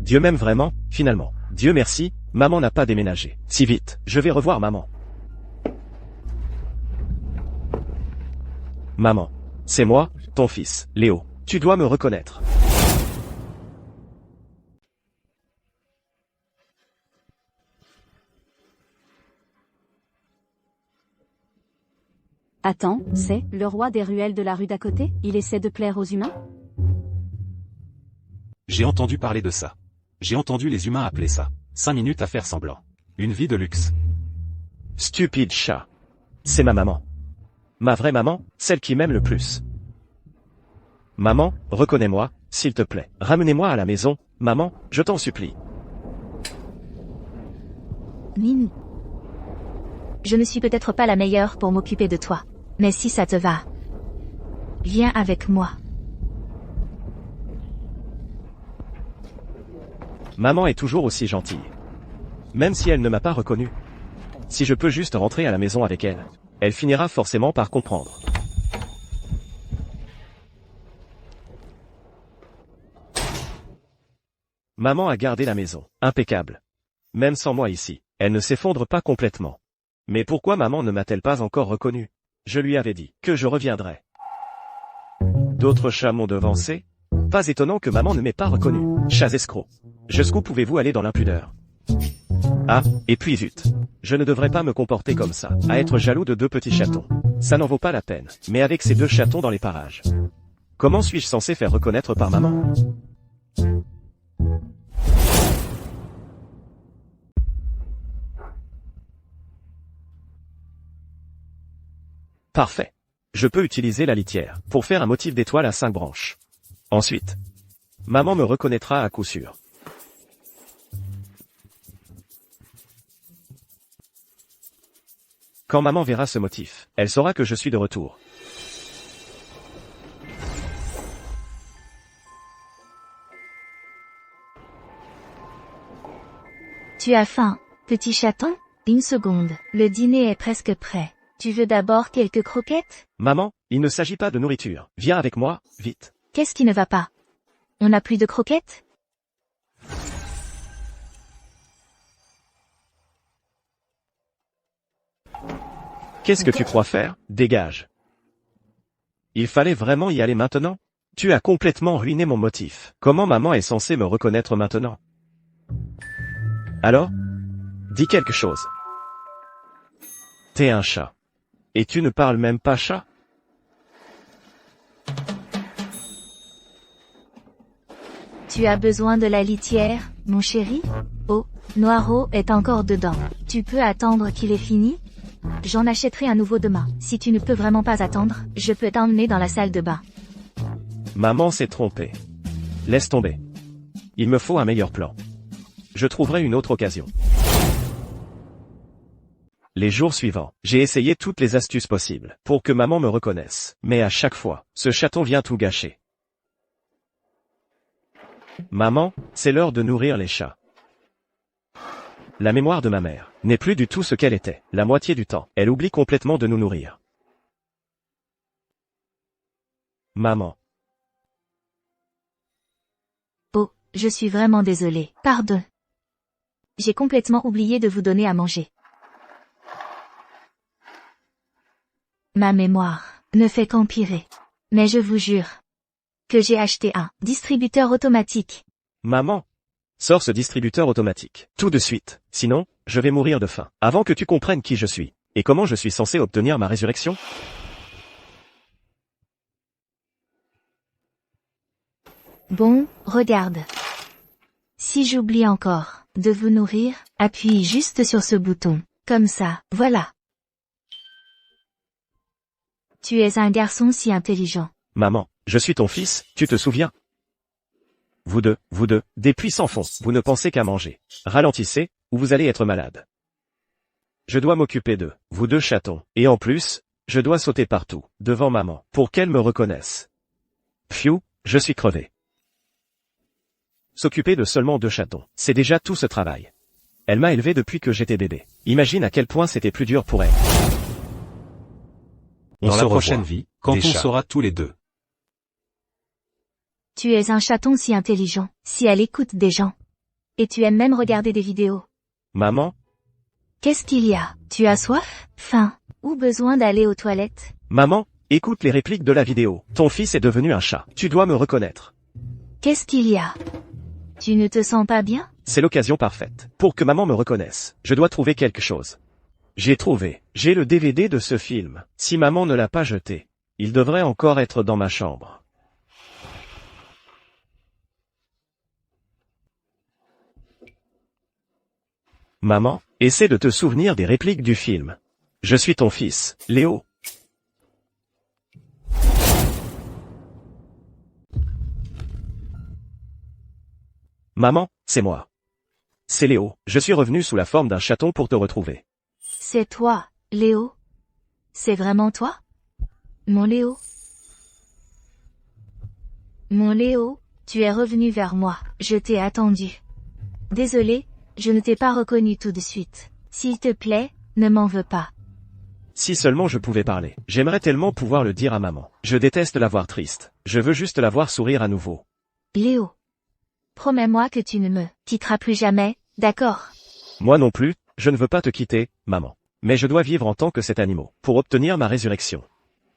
Dieu m'aime vraiment, finalement. Dieu merci, maman n'a pas déménagé. Si vite, je vais revoir maman. Maman. C'est moi, ton fils, Léo. Tu dois me reconnaître. Attends, c'est le roi des ruelles de la rue d'à côté? Il essaie de plaire aux humains? J'ai entendu parler de ça. J'ai entendu les humains appeler ça 5 minutes à faire semblant. Une vie de luxe. Stupide chat. C'est ma maman. Ma vraie maman, celle qui m'aime le plus. Maman, reconnais-moi, s'il te plaît. Ramenez-moi à la maison, maman, je t'en supplie. Minou. Je ne suis peut-être pas la meilleure pour m'occuper de toi. Mais si ça te va, viens avec moi. Maman est toujours aussi gentille. Même si elle ne m'a pas reconnu. Si je peux juste rentrer à la maison avec elle, elle finira forcément par comprendre. Maman a gardé la maison. Impeccable. Même sans moi ici, elle ne s'effondre pas complètement. Mais pourquoi maman ne m'a-t-elle pas encore reconnu? Je lui avais dit que je reviendrais. D'autres chats m'ont devancé. Pas étonnant que maman ne m'ait pas reconnu. Chats escrocs. Jusqu'où pouvez-vous aller dans l'impudeur? Ah, et puis zut. Je ne devrais pas me comporter comme ça, à être jaloux de 2 petits chatons. Ça n'en vaut pas la peine, mais avec ces 2 chatons dans les parages. Comment suis-je censé faire reconnaître par maman? Parfait. Je peux utiliser la litière pour faire un motif d'étoile à 5 branches. Ensuite, maman me reconnaîtra à coup sûr. Quand maman verra ce motif, elle saura que je suis de retour. Tu as faim, petit chaton? Une seconde, le dîner est presque prêt. Tu veux d'abord quelques croquettes? Maman, il ne s'agit pas de nourriture. Viens avec moi, vite. Qu'est-ce qui ne va pas? On n'a plus de croquettes? Qu'est-ce que tu crois faire? Dégage. Il fallait vraiment y aller maintenant? Tu as complètement ruiné mon motif. Comment maman est censée me reconnaître maintenant? Alors? Dis quelque chose. T'es un chat. Et tu ne parles même pas chat? Tu as besoin de la litière, mon chéri? Oh, Noiro est encore dedans. Tu peux attendre qu'il ait fini? J'en achèterai un nouveau demain. Si tu ne peux vraiment pas attendre, je peux t'emmener dans la salle de bain. Maman s'est trompée. Laisse tomber. Il me faut un meilleur plan. Je trouverai une autre occasion. Les jours suivants, j'ai essayé toutes les astuces possibles pour que maman me reconnaisse. Mais à chaque fois, ce chaton vient tout gâcher. Maman, c'est l'heure de nourrir les chats. La mémoire de ma mère n'est plus du tout ce qu'elle était. La moitié du temps, elle oublie complètement de nous nourrir. Maman. Oh, je suis vraiment désolée. Pardon. J'ai complètement oublié de vous donner à manger. Ma mémoire ne fait qu'empirer. Mais je vous jure que j'ai acheté un distributeur automatique. Maman. Sors ce distributeur automatique. Tout de suite. Sinon, je vais mourir de faim. Avant que tu comprennes qui je suis. Et comment je suis censé obtenir ma résurrection? Bon, regarde. Si j'oublie encore de vous nourrir, appuie juste sur ce bouton. Comme ça, voilà. Tu es un garçon si intelligent. Maman, je suis ton fils, tu te souviens? Vous deux, des puits sans fond, vous ne pensez qu'à manger. Ralentissez, ou vous allez être malade. Je dois m'occuper d'eux, vous deux chatons, et en plus, je dois sauter partout, devant maman, pour qu'elle me reconnaisse. Pfiou, je suis crevé. S'occuper de seulement 2 chatons, c'est déjà tout ce travail. Elle m'a élevé depuis que j'étais bébé. Imagine à quel point c'était plus dur pour elle. Dans la prochaine vie, quand on sera tous les 2. Tu es un chaton si intelligent, si elle écoute des gens. Et tu aimes même regarder des vidéos. Maman? Qu'est-ce qu'il y a? Tu as soif? Faim? Ou besoin d'aller aux toilettes? Maman, écoute les répliques de la vidéo. Ton fils est devenu un chat. Tu dois me reconnaître. Qu'est-ce qu'il y a? Tu ne te sens pas bien? C'est l'occasion parfaite. Pour que maman me reconnaisse, je dois trouver quelque chose. J'ai le DVD de ce film. Si maman ne l'a pas jeté, il devrait encore être dans ma chambre. Maman, essaie de te souvenir des répliques du film. Je suis ton fils, Léo. Maman, c'est moi. C'est Léo, je suis revenu sous la forme d'un chaton pour te retrouver. C'est toi, Léo? C'est vraiment toi? Mon Léo? Mon Léo, tu es revenu vers moi, je t'ai attendu. Désolé, je ne t'ai pas reconnu tout de suite. S'il te plaît, ne m'en veux pas. Si seulement je pouvais parler. J'aimerais tellement pouvoir le dire à maman. Je déteste la voir triste. Je veux juste la voir sourire à nouveau. Léo. Promets-moi que tu ne me quitteras plus jamais, d'accord? Moi non plus, je ne veux pas te quitter, maman. Mais je dois vivre en tant que cet animal, pour obtenir ma résurrection.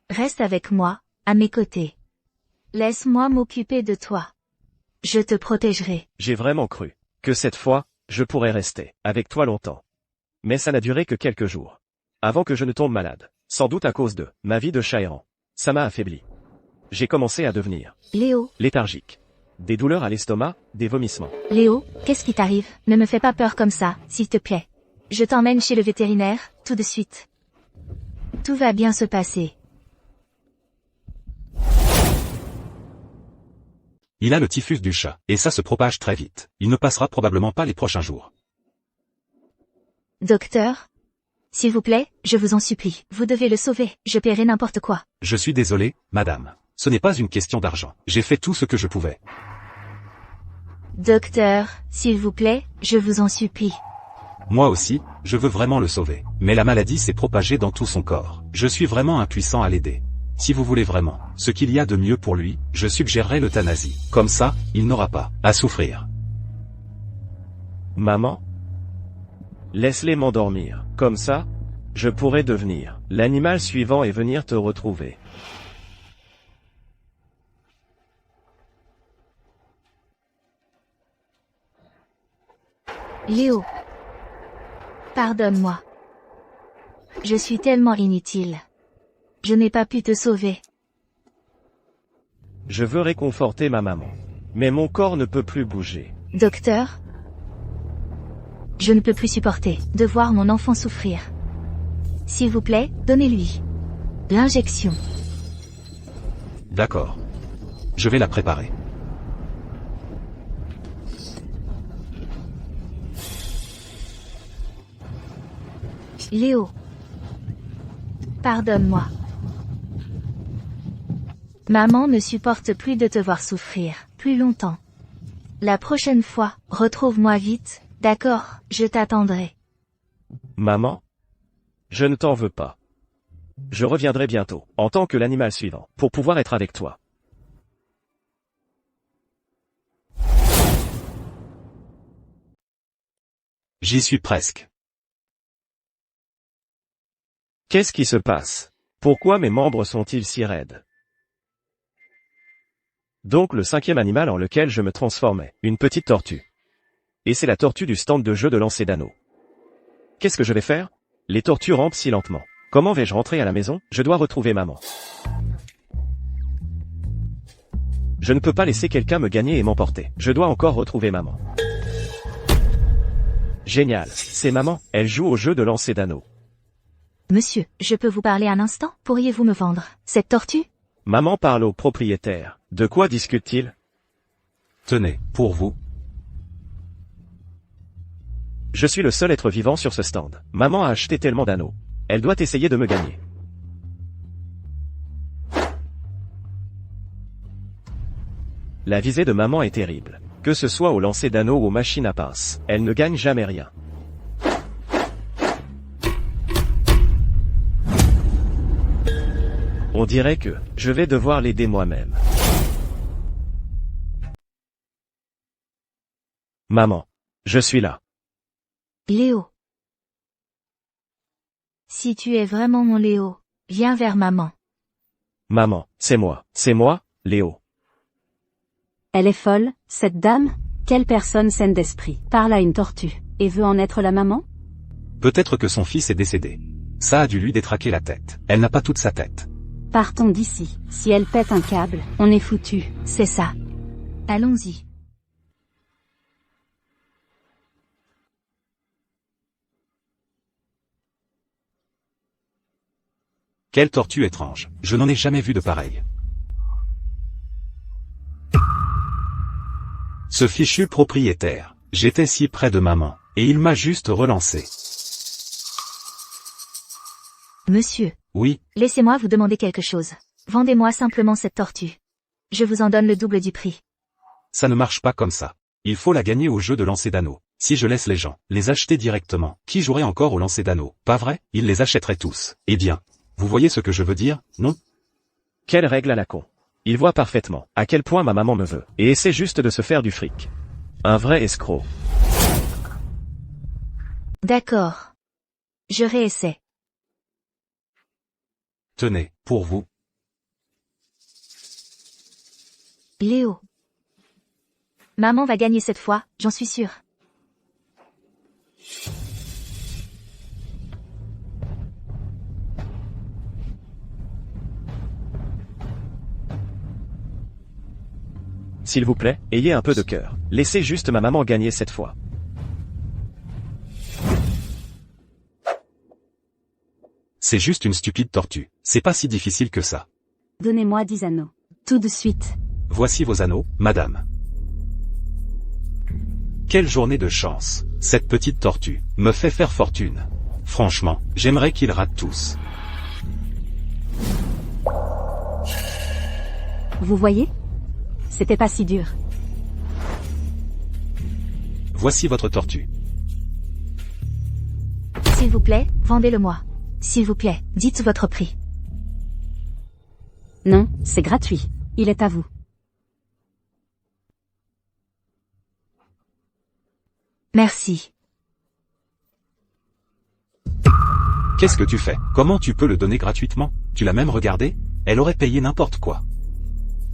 Reste avec moi, à mes côtés. Laisse-moi m'occuper de toi. Je te protégerai. J'ai vraiment cru que cette fois, je pourrais rester avec toi longtemps. Mais ça n'a duré que quelques jours. Avant que je ne tombe malade. Sans doute à cause de ma vie de chat errant. Ça m'a affaibli. J'ai commencé à devenir Léo. léthargique. Des douleurs à l'estomac, des vomissements. Léo, qu'est-ce qui t'arrive? Ne me fais pas peur comme ça, s'il te plaît. Je t'emmène chez le vétérinaire, tout de suite. Tout va bien se passer. Il a le typhus du chat, et ça se propage très vite. Il ne passera probablement pas les prochains jours. Docteur? S'il vous plaît, je vous en supplie, vous devez le sauver, je paierai n'importe quoi. Je suis désolé, madame. Ce n'est pas une question d'argent. J'ai fait tout ce que je pouvais. Docteur, s'il vous plaît, je vous en supplie. Moi aussi, je veux vraiment le sauver. Mais la maladie s'est propagée dans tout son corps. Je suis vraiment impuissant à l'aider. Si vous voulez vraiment ce qu'il y a de mieux pour lui, je suggérerais l'euthanasie. Comme ça, il n'aura pas à souffrir. Maman? Laisse-les m'endormir. Comme ça, je pourrais devenir l'animal suivant et venir te retrouver. Léo. Pardonne-moi. Je suis tellement inutile. Je n'ai pas pu te sauver. Je veux réconforter ma maman. Mais mon corps ne peut plus bouger. Docteur? Je ne peux plus supporter de voir mon enfant souffrir. S'il vous plaît, donnez-lui l'injection. D'accord. Je vais la préparer. Léo. Pardonne-moi. Maman ne supporte plus de te voir souffrir, plus longtemps. La prochaine fois, retrouve-moi vite, d'accord, je t'attendrai. Maman? Je ne t'en veux pas. Je reviendrai bientôt, en tant que l'animal suivant, pour pouvoir être avec toi. J'y suis presque. Qu'est-ce qui se passe? Pourquoi mes membres sont-ils si raides? Donc le 5e animal en lequel je me transformais, une petite tortue. Et c'est la tortue du stand de jeu de lancer d'anneaux. Qu'est-ce que je vais faire? Les tortues rampent si lentement. Comment vais-je rentrer à la maison? Je dois retrouver maman. Je ne peux pas laisser quelqu'un me gagner et m'emporter. Je dois encore retrouver maman. Génial, c'est maman, elle joue au jeu de lancer d'anneaux. Monsieur, je peux vous parler un instant? Pourriez-vous me vendre cette tortue? Maman parle au propriétaire. De quoi discute-t-il? Tenez, pour vous. Je suis le seul être vivant sur ce stand. Maman a acheté tellement d'anneaux. Elle doit essayer de me gagner. La visée de maman est terrible. Que ce soit au lancer d'anneaux ou aux machines à pince, elle ne gagne jamais rien. On dirait que je vais devoir l'aider moi-même. Maman, je suis là. Léo. Si tu es vraiment mon Léo, viens vers maman. Maman, c'est moi, Léo. Elle est folle, cette dame? Quelle personne saine d'esprit parle à une tortue, et veut en être la maman? Peut-être que son fils est décédé. Ça a dû lui détraquer la tête. Elle n'a pas toute sa tête. Partons d'ici. Si elle pète un câble, on est foutu. C'est ça. Allons-y. Quelle tortue étrange. Je n'en ai jamais vu de pareille. Ce fichu propriétaire. J'étais si près de maman, et il m'a juste relancé. Monsieur. Oui, Laissez-moi vous demander quelque chose. Vendez-moi simplement cette tortue. Je vous en donne le double du prix. ça ne marche pas comme ça. Il faut la gagner au jeu de lancer d'anneaux. Si je laisse les gens les acheter directement, qui jouerait encore au lancer d'anneaux? Pas vrai? Ils les achèteraient tous. Eh bien, vous voyez ce que je veux dire, non? Quelle règle à la con. Il voit parfaitement à quel point ma maman me veut, et essaie juste de se faire du fric. Un vrai escroc. D'accord. Je réessaie. Tenez, pour vous. Léo. Maman va gagner cette fois, j'en suis sûre. S'il vous plaît, ayez un peu de cœur. Laissez juste ma maman gagner cette fois. C'est juste une stupide tortue. C'est pas si difficile que ça. Donnez-moi 10 anneaux. Tout de suite. Voici vos anneaux, madame. Quelle journée de chance. Cette petite tortue me fait faire fortune. Franchement, j'aimerais qu'ils ratent tous. Vous voyez? C'était pas si dur. Voici votre tortue. S'il vous plaît, vendez-le-moi. S'il vous plaît, dites votre prix. Non, c'est gratuit. Il est à vous. Merci. Qu'est-ce que tu fais? Comment tu peux le donner gratuitement? Tu l'as même regardé? Elle aurait payé n'importe quoi.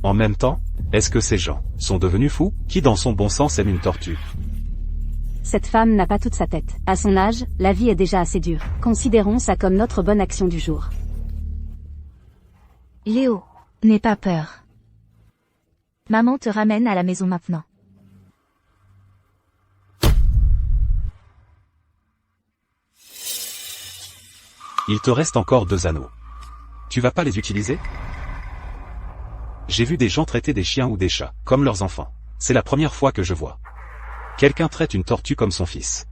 En même temps, est-ce que ces gens sont devenus fous? Qui dans son bon sens aime une tortue? Cette femme n'a pas toute sa tête. À son âge, la vie est déjà assez dure. Considérons ça comme notre bonne action du jour. Léo, n'aie pas peur. Maman te ramène à la maison maintenant. Il te reste encore 2 anneaux. Tu vas pas les utiliser? J'ai vu des gens traiter des chiens ou des chats comme leurs enfants. C'est la première fois que je vois. Quelqu'un traite une tortue comme son fils.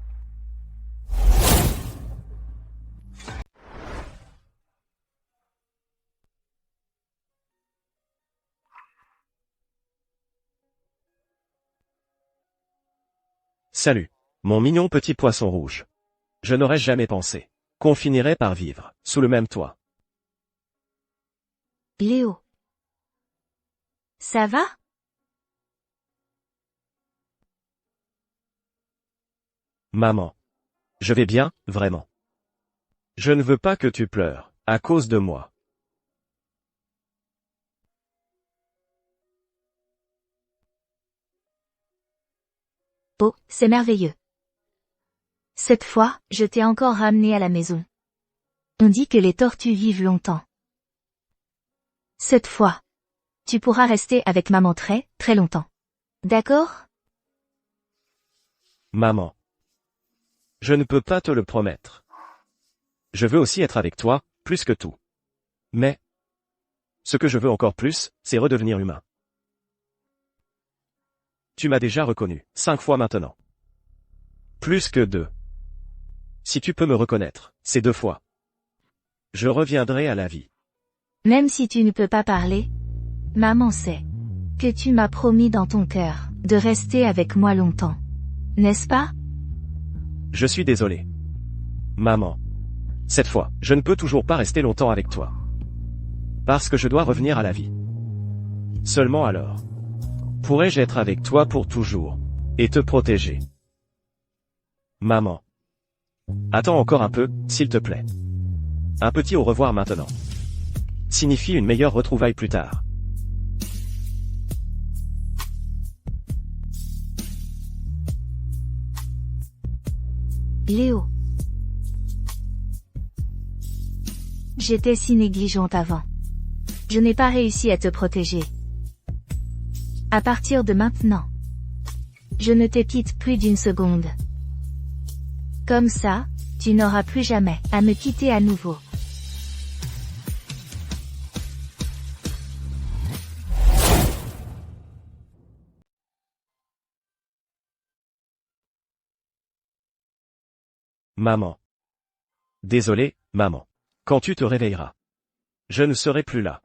Salut, mon mignon petit poisson rouge. Je n'aurais jamais pensé qu'on finirait par vivre sous le même toit. Léo. Ça va? Maman. Je vais bien, vraiment. Je ne veux pas que tu pleures, à cause de moi. Oh, c'est merveilleux. Cette fois, je t'ai encore ramené à la maison. On dit que les tortues vivent longtemps. Cette fois, tu pourras rester avec maman très, très longtemps. D'accord? Maman. Je ne peux pas te le promettre. Je veux aussi être avec toi, plus que tout. Mais, ce que je veux encore plus, c'est redevenir humain. Tu m'as déjà reconnu, 5 fois maintenant. Plus que 2. Si tu peux me reconnaître, c'est 2 fois. Je reviendrai à la vie. Même si tu ne peux pas parler, maman sait que tu m'as promis dans ton cœur de rester avec moi longtemps. N'est-ce pas? Je suis désolé. Maman. Cette fois, je ne peux toujours pas rester longtemps avec toi. Parce que je dois revenir à la vie. Seulement alors. Pourrais-je être avec toi pour toujours et te protéger? Maman. Attends encore un peu, s'il te plaît. Un petit au revoir maintenant. Signifie une meilleure retrouvaille plus tard. Léo. J'étais si négligente avant. Je n'ai pas réussi à te protéger. À partir de maintenant, je ne te quitte plus d'une seconde. Comme ça, tu n'auras plus jamais à me quitter à nouveau. Maman. Désolé, maman. Quand tu te réveilleras, je ne serai plus là.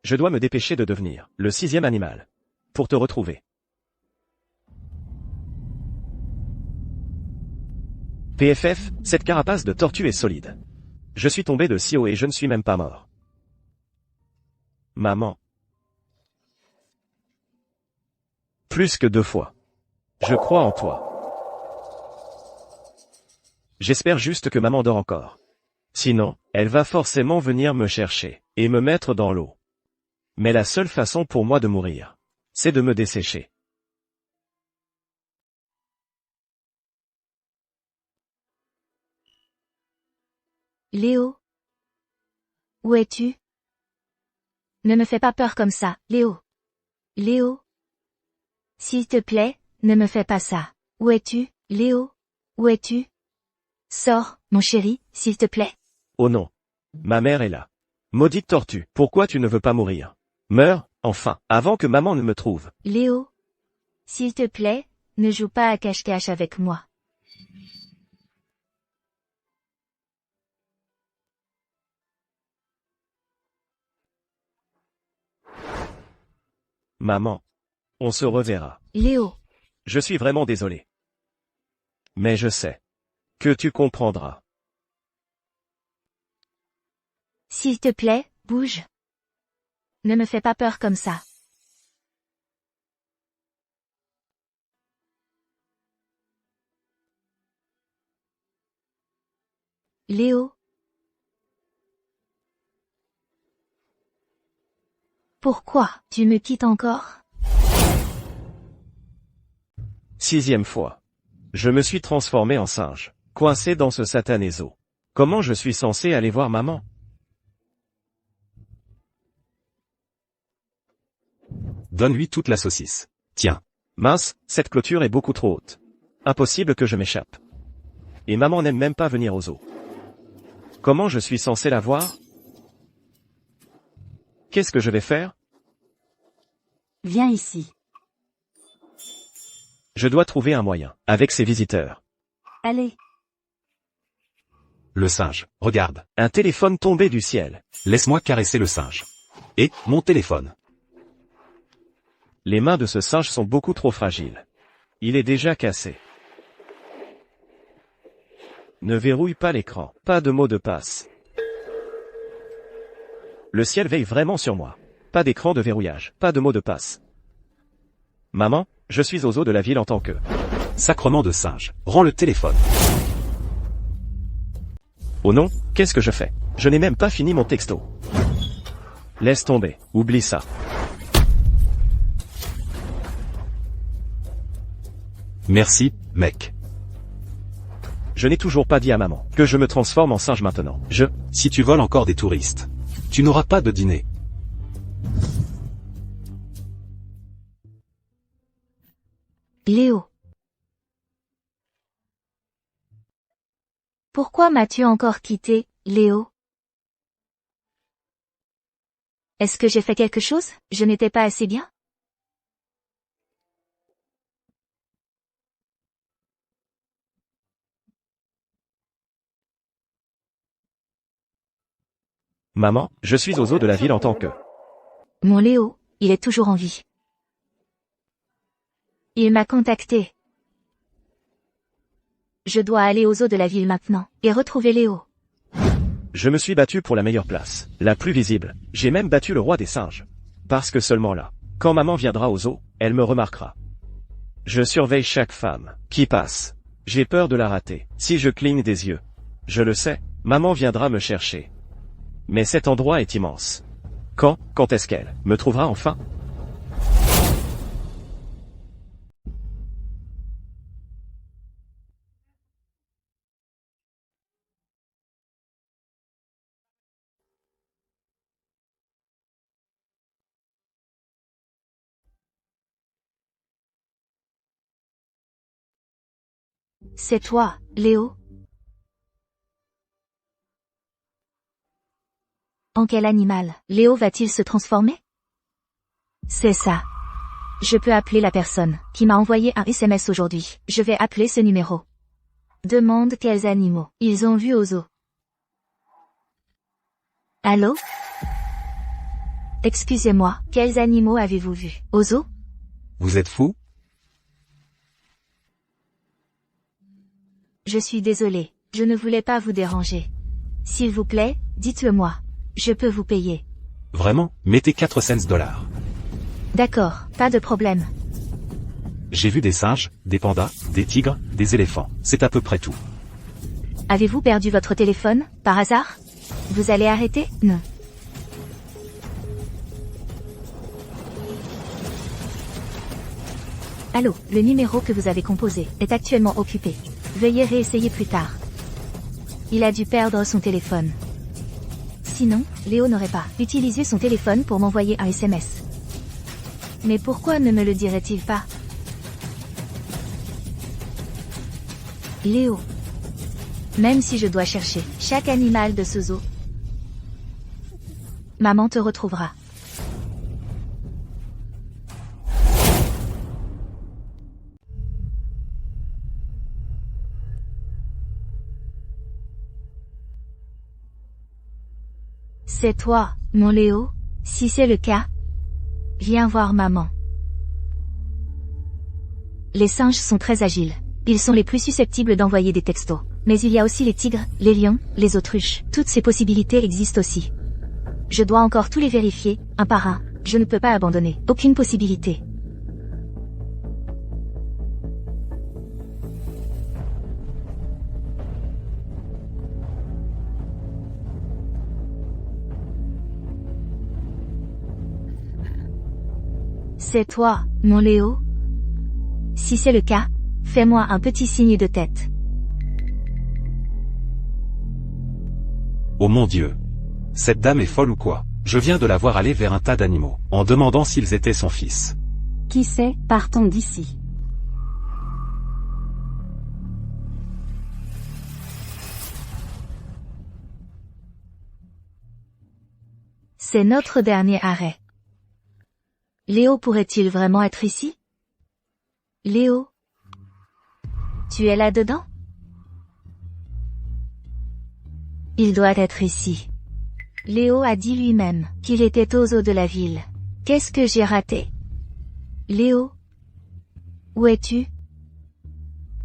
Je dois me dépêcher de devenir le 6e animal. Pour te retrouver. PFF, cette carapace de tortue est solide. Je suis tombé de si haut et je ne suis même pas mort. Maman. Plus que 2 fois. Je crois en toi. J'espère juste que maman dort encore. Sinon, elle va forcément venir me chercher et me mettre dans l'eau. Mais la seule façon pour moi de mourir, c'est de me dessécher. Léo? Où es-tu? Ne me fais pas peur comme ça, Léo. Léo? S'il te plaît, ne me fais pas ça. Où es-tu, Léo? Où es-tu? Sors, mon chéri, s'il te plaît. Oh non. Ma mère est là. Maudite tortue, pourquoi tu ne veux pas mourir? Meurs, enfin, avant que maman ne me trouve. Léo? S'il te plaît, ne joue pas à cache-cache avec moi. Maman. On se reverra. Léo. Je suis vraiment désolé. Mais je sais que tu comprendras. S'il te plaît, bouge. Ne me fais pas peur comme ça. Léo? Pourquoi tu me quittes encore? 6e fois. Je me suis transformé en singe, coincé dans ce satané zoo. Comment je suis censé aller voir maman? Donne-lui toute la saucisse. Tiens. Mince, cette clôture est beaucoup trop haute. Impossible que je m'échappe. Et maman n'aime même pas venir au zoo. Comment je suis censé la voir? Qu'est-ce que je vais faire? Viens ici. Je dois trouver un moyen, avec ces visiteurs. Allez. Le singe, regarde. Un téléphone tombé du ciel. Laisse-moi caresser le singe. Et, mon téléphone. Les mains de ce singe sont beaucoup trop fragiles. Il est déjà cassé. Ne verrouille pas l'écran. Pas de mot de passe. Le ciel veille vraiment sur moi. Pas d'écran de verrouillage. Pas de mot de passe. Maman, je suis Ozo de la ville en tant que... Sacrement de singe. Rends le téléphone. Oh non, qu'est-ce que je fais? Je n'ai même pas fini mon texto. Laisse tomber. Oublie ça. Merci, mec. Je n'ai toujours pas dit à maman que je me transforme en singe maintenant. Si tu voles encore des touristes, tu n'auras pas de dîner. Léo. Pourquoi m'as-tu encore quitté, Léo? Est-ce que j'ai fait quelque chose? Je n'étais pas assez bien? Maman, je suis Ozo de la ville en tant que... Mon Léo, il est toujours en vie. Il m'a contacté. Je dois aller aux eaux de la ville maintenant, et retrouver Léo. Je me suis battu pour la meilleure place, la plus visible. J'ai même battu le roi des singes. Parce que seulement là, quand maman viendra aux eaux, elle me remarquera. Je surveille chaque femme qui passe. J'ai peur de la rater. Si je cligne des yeux, je le sais, maman viendra me chercher. Mais cet endroit est immense. Quand est-ce qu'elle me trouvera enfin? C'est toi, Léo? En quel animal, Léo va-t-il se transformer? C'est ça. Je peux appeler la personne qui m'a envoyé un SMS aujourd'hui. Je vais appeler ce numéro. Demande quels animaux ils ont vus aux eaux. Allô? Excusez-moi, quels animaux avez-vous vus aux eaux? Vous êtes fou? Je suis désolé, je ne voulais pas vous déranger. S'il vous plaît, dites-le-moi. Je peux vous payer. Vraiment? Mettez 4 cents dollars. D'accord, pas de problème. J'ai vu des singes, des pandas, des tigres, des éléphants. C'est à peu près tout. Avez-vous perdu votre téléphone, par hasard? Vous allez arrêter? Non. Allô, le numéro que vous avez composé est actuellement occupé. Veuillez réessayer plus tard. Il a dû perdre son téléphone. Sinon, Léo n'aurait pas utilisé son téléphone pour m'envoyer un SMS. Mais pourquoi ne me le dirait-il pas? Léo. Même si je dois chercher chaque animal de ce zoo, maman te retrouvera. C'est toi, mon Léo? Si c'est le cas, viens voir maman. Les singes sont très agiles. Ils sont les plus susceptibles d'envoyer des textos. Mais il y a aussi les tigres, les lions, les autruches. Toutes ces possibilités existent aussi. Je dois encore tous les vérifier, un par un. Je ne peux pas abandonner aucune possibilité. C'est toi, mon Léo? Si c'est le cas, fais-moi un petit signe de tête. Oh mon Dieu! Cette dame est folle ou quoi? Je viens de la voir aller vers un tas d'animaux, en demandant s'ils étaient son fils. Qui sait, partons d'ici. C'est notre dernier arrêt. Léo pourrait-il vraiment être ici? Léo? Tu es là-dedans? Il doit être ici. Léo a dit lui-même qu'il était aux eaux de la ville. Qu'est-ce que j'ai raté? Léo? Où es-tu?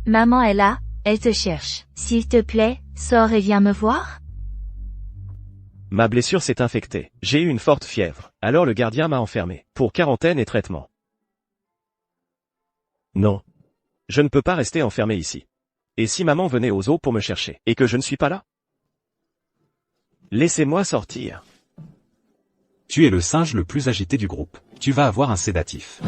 Maman est là, Elle te cherche. S'il te plaît, sors et viens me voir. Ma blessure s'est infectée. J'ai eu une forte fièvre. Alors le gardien m'a enfermé. Pour quarantaine et traitement. Non. Je ne peux pas rester enfermé ici. Et si maman venait aux eaux pour me chercher, et que je ne suis pas là? Laissez-moi sortir. Tu es le singe le plus agité du groupe. Tu vas avoir un sédatif.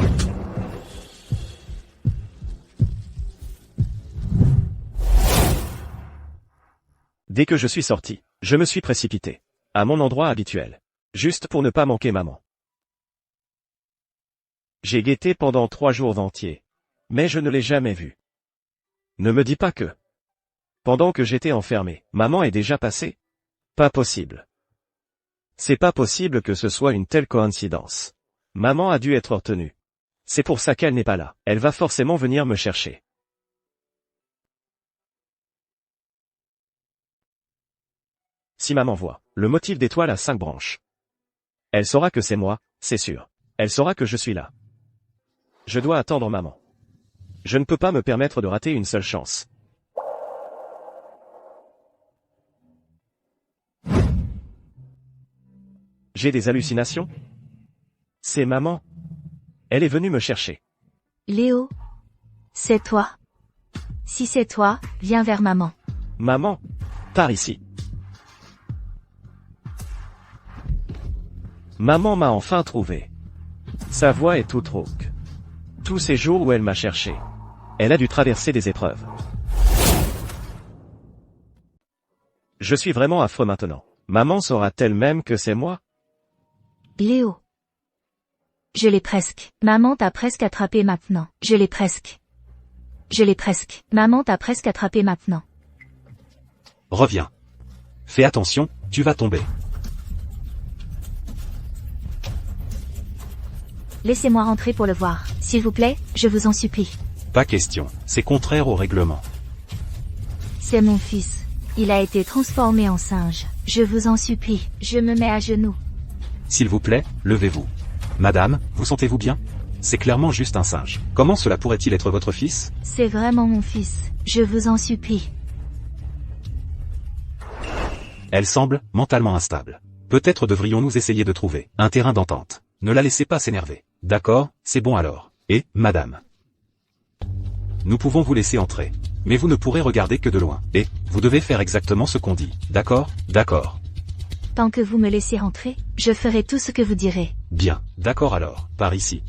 Dès que je suis sorti, je me suis précipité. À mon endroit habituel. Juste pour ne pas manquer maman. J'ai guetté pendant 3 jours entiers. Mais je ne l'ai jamais vue. Ne me dis pas que... Pendant que j'étais enfermé, maman est déjà passée? Pas possible. C'est pas possible que ce soit une telle coïncidence. Maman a dû être retenue. C'est pour ça qu'elle n'est pas là. Elle va forcément venir me chercher. Si maman voit le motif d'étoile à 5 branches, elle saura que c'est moi, c'est sûr. Elle saura que je suis là. Je dois attendre maman. Je ne peux pas me permettre de rater une seule chance. J'ai des hallucinations? C'est maman. Elle est venue me chercher. Léo. C'est toi. Si c'est toi, viens vers maman. Maman, par ici. Maman m'a enfin trouvé. Sa voix est toute rauque. Tous ces jours où elle m'a cherché. Elle a dû traverser des épreuves. Je suis vraiment affreux maintenant. Maman saura-t-elle même que c'est moi? Léo. Je l'ai presque. Maman t'a presque attrapé maintenant. Je l'ai presque. Je l'ai presque. Maman t'a presque attrapé maintenant. Reviens. Fais attention, tu vas tomber. Laissez-moi rentrer pour le voir. S'il vous plaît, je vous en supplie. Pas question, c'est contraire au règlement. C'est mon fils. Il a été transformé en singe. Je vous en supplie, je me mets à genoux. S'il vous plaît, levez-vous. Madame, vous sentez-vous bien? C'est clairement juste un singe. Comment cela pourrait-il être votre fils? C'est vraiment mon fils. Je vous en supplie. Elle semble mentalement instable. Peut-être devrions-nous essayer de trouver un terrain d'entente. Ne la laissez pas s'énerver. D'accord, c'est bon alors. Et, madame, nous pouvons vous laisser entrer. Mais vous ne pourrez regarder que de loin. Et, vous devez faire exactement ce qu'on dit. D'accord? D'accord. Tant que vous me laissez rentrer, je ferai tout ce que vous direz. Bien, d'accord alors, par ici.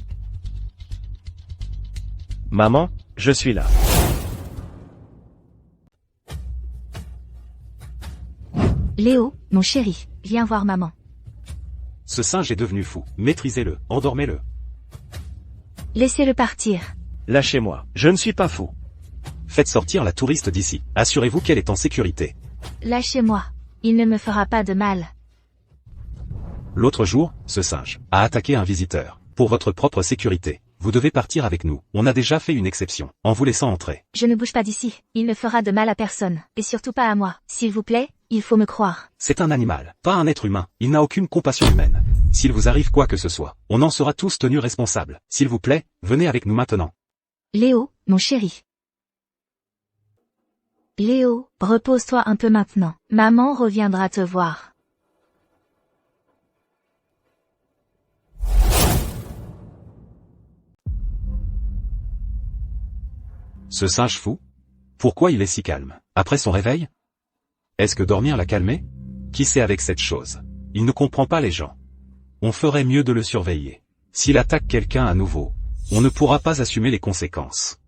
Maman, je suis là. Léo, mon chéri, viens voir maman. Ce singe est devenu fou. Maîtrisez-le, endormez-le. Laissez-le partir. Lâchez-moi, je ne suis pas fou. Faites sortir la touriste d'ici. Assurez-vous qu'elle est en sécurité. Lâchez-moi. Il ne me fera pas de mal. L'autre jour, ce singe a attaqué un visiteur. Pour votre propre sécurité, vous devez partir avec nous. On a déjà fait une exception, en vous laissant entrer. Je ne bouge pas d'ici. Il ne fera de mal à personne. Et surtout pas à moi. S'il vous plaît, il faut me croire. C'est un animal, pas un être humain. Il n'a aucune compassion humaine. S'il vous arrive quoi que ce soit, on en sera tous tenus responsables. S'il vous plaît, venez avec nous maintenant. Léo, mon chéri. Léo, repose-toi un peu maintenant. Maman reviendra te voir. Ce singe fou? Pourquoi il est si calme? Après son réveil? Est-ce que dormir l'a calmé? Qui sait avec cette chose? Il ne comprend pas les gens. On ferait mieux de le surveiller. S'il attaque quelqu'un à nouveau, on ne pourra pas assumer les conséquences.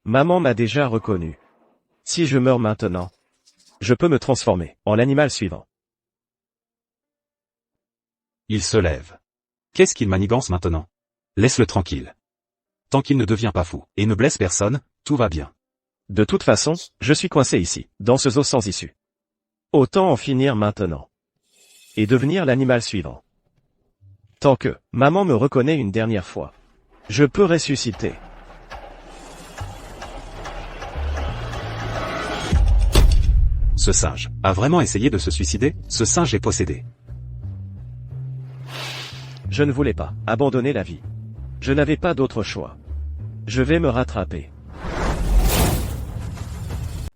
Maman m'a déjà reconnu. Si je meurs maintenant, je peux me transformer en l'animal suivant. Il se lève. Qu'est-ce qu'il manigance maintenant? Laisse-le tranquille. Tant qu'il ne devient pas fou, et ne blesse personne, tout va bien. De toute façon, je suis coincé ici, dans ce zoo sans issue. Autant en finir maintenant. Et devenir l'animal suivant. Tant que maman me reconnaît une dernière fois, je peux ressusciter. Ce singe a vraiment essayé de se suicider? Ce singe est possédé. Je ne voulais pas abandonner la vie. Je n'avais pas d'autre choix. Je vais me rattraper.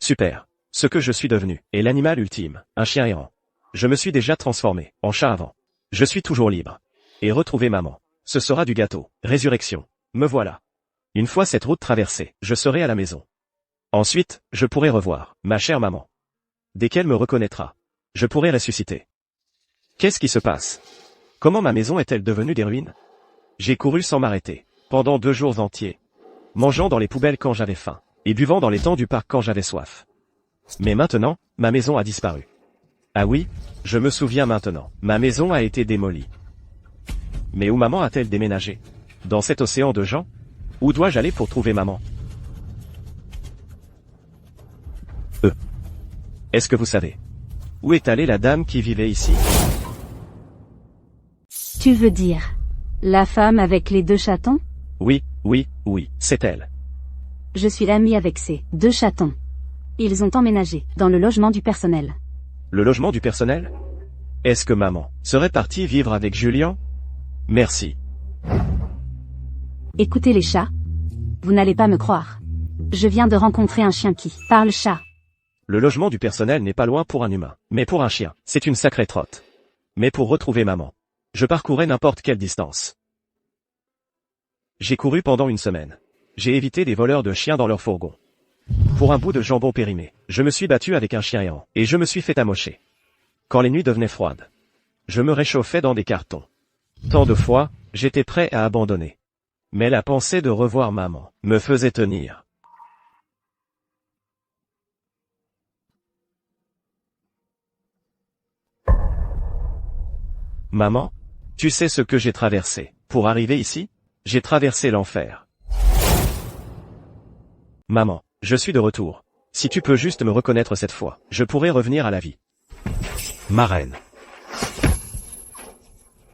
Super. Ce que je suis devenu est l'animal ultime, un chien errant. Je me suis déjà transformé en chat avant. Je suis toujours libre. Et retrouver maman. Ce sera du gâteau. Résurrection. Me voilà. Une fois cette route traversée, je serai à la maison. Ensuite, je pourrai revoir ma chère maman. Dès qu'elle me reconnaîtra, je pourrai ressusciter. Qu'est-ce qui se passe? Comment ma maison est-elle devenue des ruines? J'ai couru sans m'arrêter, pendant 2 jours entiers, mangeant dans les poubelles quand j'avais faim, et buvant dans les temps du parc quand j'avais soif. Mais maintenant, ma maison a disparu. Ah oui, je me souviens maintenant, ma maison a été démolie. Mais où maman a-t-elle déménagé? Dans cet océan de gens? Où dois-je aller pour trouver maman? Est-ce que vous savez? Où est allée la dame qui vivait ici? Tu veux dire la femme avec les 2 chatons? Oui, c'est elle. Je suis l'amie avec ces 2 chatons. Ils ont emménagé dans le logement du personnel. Le logement du personnel? Est-ce que maman serait partie vivre avec Julien? Merci. Écoutez les chats. Vous n'allez pas me croire. Je viens de rencontrer un chien qui parle chat. Le logement du personnel n'est pas loin pour un humain, mais pour un chien, c'est une sacrée trotte. Mais pour retrouver maman, je parcourais n'importe quelle distance. J'ai couru pendant 1 semaine. J'ai évité des voleurs de chiens dans leur fourgon. Pour un bout de jambon périmé, je me suis battu avec un chien errant, et je me suis fait amocher. Quand les nuits devenaient froides, je me réchauffais dans des cartons. Tant de fois, j'étais prêt à abandonner. Mais la pensée de revoir maman me faisait tenir. Maman, tu sais ce que j'ai traversé pour arriver ici? J'ai traversé l'enfer. Maman, je suis de retour. Si tu peux juste me reconnaître cette fois, je pourrai revenir à la vie. Marraine.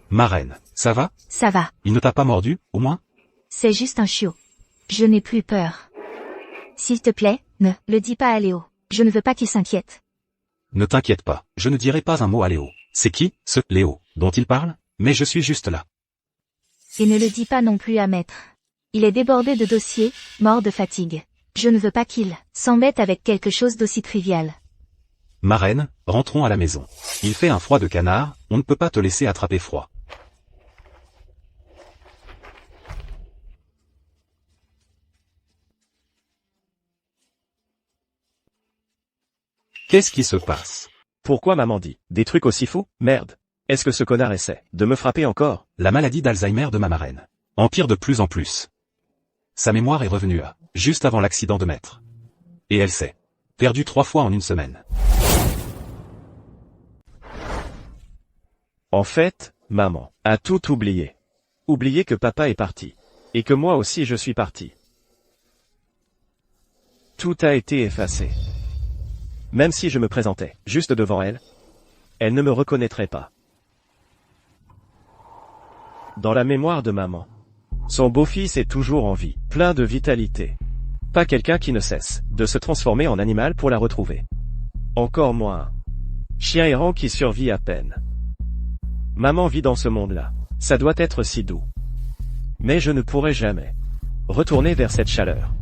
Marraine, ça va? Ça va. Il ne t'a pas mordu, au moins? C'est juste un chiot. Je n'ai plus peur. S'il te plaît, ne le dis pas à Léo. Je ne veux pas qu'il s'inquiète. Ne t'inquiète pas, je ne dirai pas un mot à Léo. C'est qui, ce Léo, dont il parle? Mais je suis juste là. Et ne le dis pas non plus à maître. Il est débordé de dossiers, mort de fatigue. Je ne veux pas qu'il s'embête avec quelque chose d'aussi trivial. Marraine, rentrons à la maison. Il fait un froid de canard, on ne peut pas te laisser attraper froid. Qu'est-ce qui se passe? Pourquoi maman dit des trucs aussi fous? Merde. Est-ce que ce connard essaie de me frapper encore? La maladie d'Alzheimer de ma marraine empire de plus en plus. Sa mémoire est revenue à juste avant l'accident de maître. Et elle s'est perdue 3 fois en 1 semaine. En fait, maman a tout oublié. Oublié que papa est parti. Et que moi aussi je suis parti. Tout a été effacé. Même si je me présentais juste devant elle, elle ne me reconnaîtrait pas. Dans la mémoire de maman, son beau-fils est toujours en vie, plein de vitalité. Pas quelqu'un qui ne cesse de se transformer en animal pour la retrouver. Encore moins un chien errant qui survit à peine. Maman vit dans ce monde-là. Ça doit être si doux. Mais je ne pourrai jamais retourner vers cette chaleur.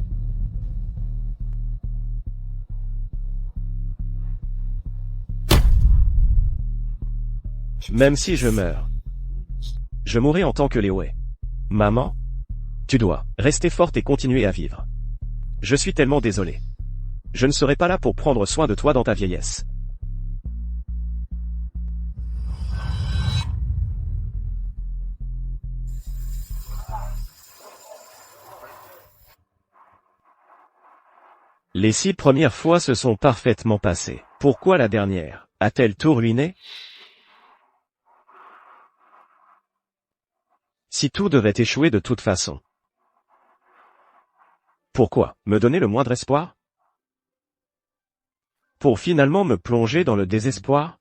Même si je meurs, je mourrai en tant que Léo est. Maman, tu dois rester forte et continuer à vivre. Je suis tellement désolé. Je ne serai pas là pour prendre soin de toi dans ta vieillesse. Les 6 premières fois se sont parfaitement passées. Pourquoi la dernière a-t-elle tout ruiné? Si tout devait échouer de toute façon. Pourquoi me donner le moindre espoir? Pour finalement me plonger dans le désespoir?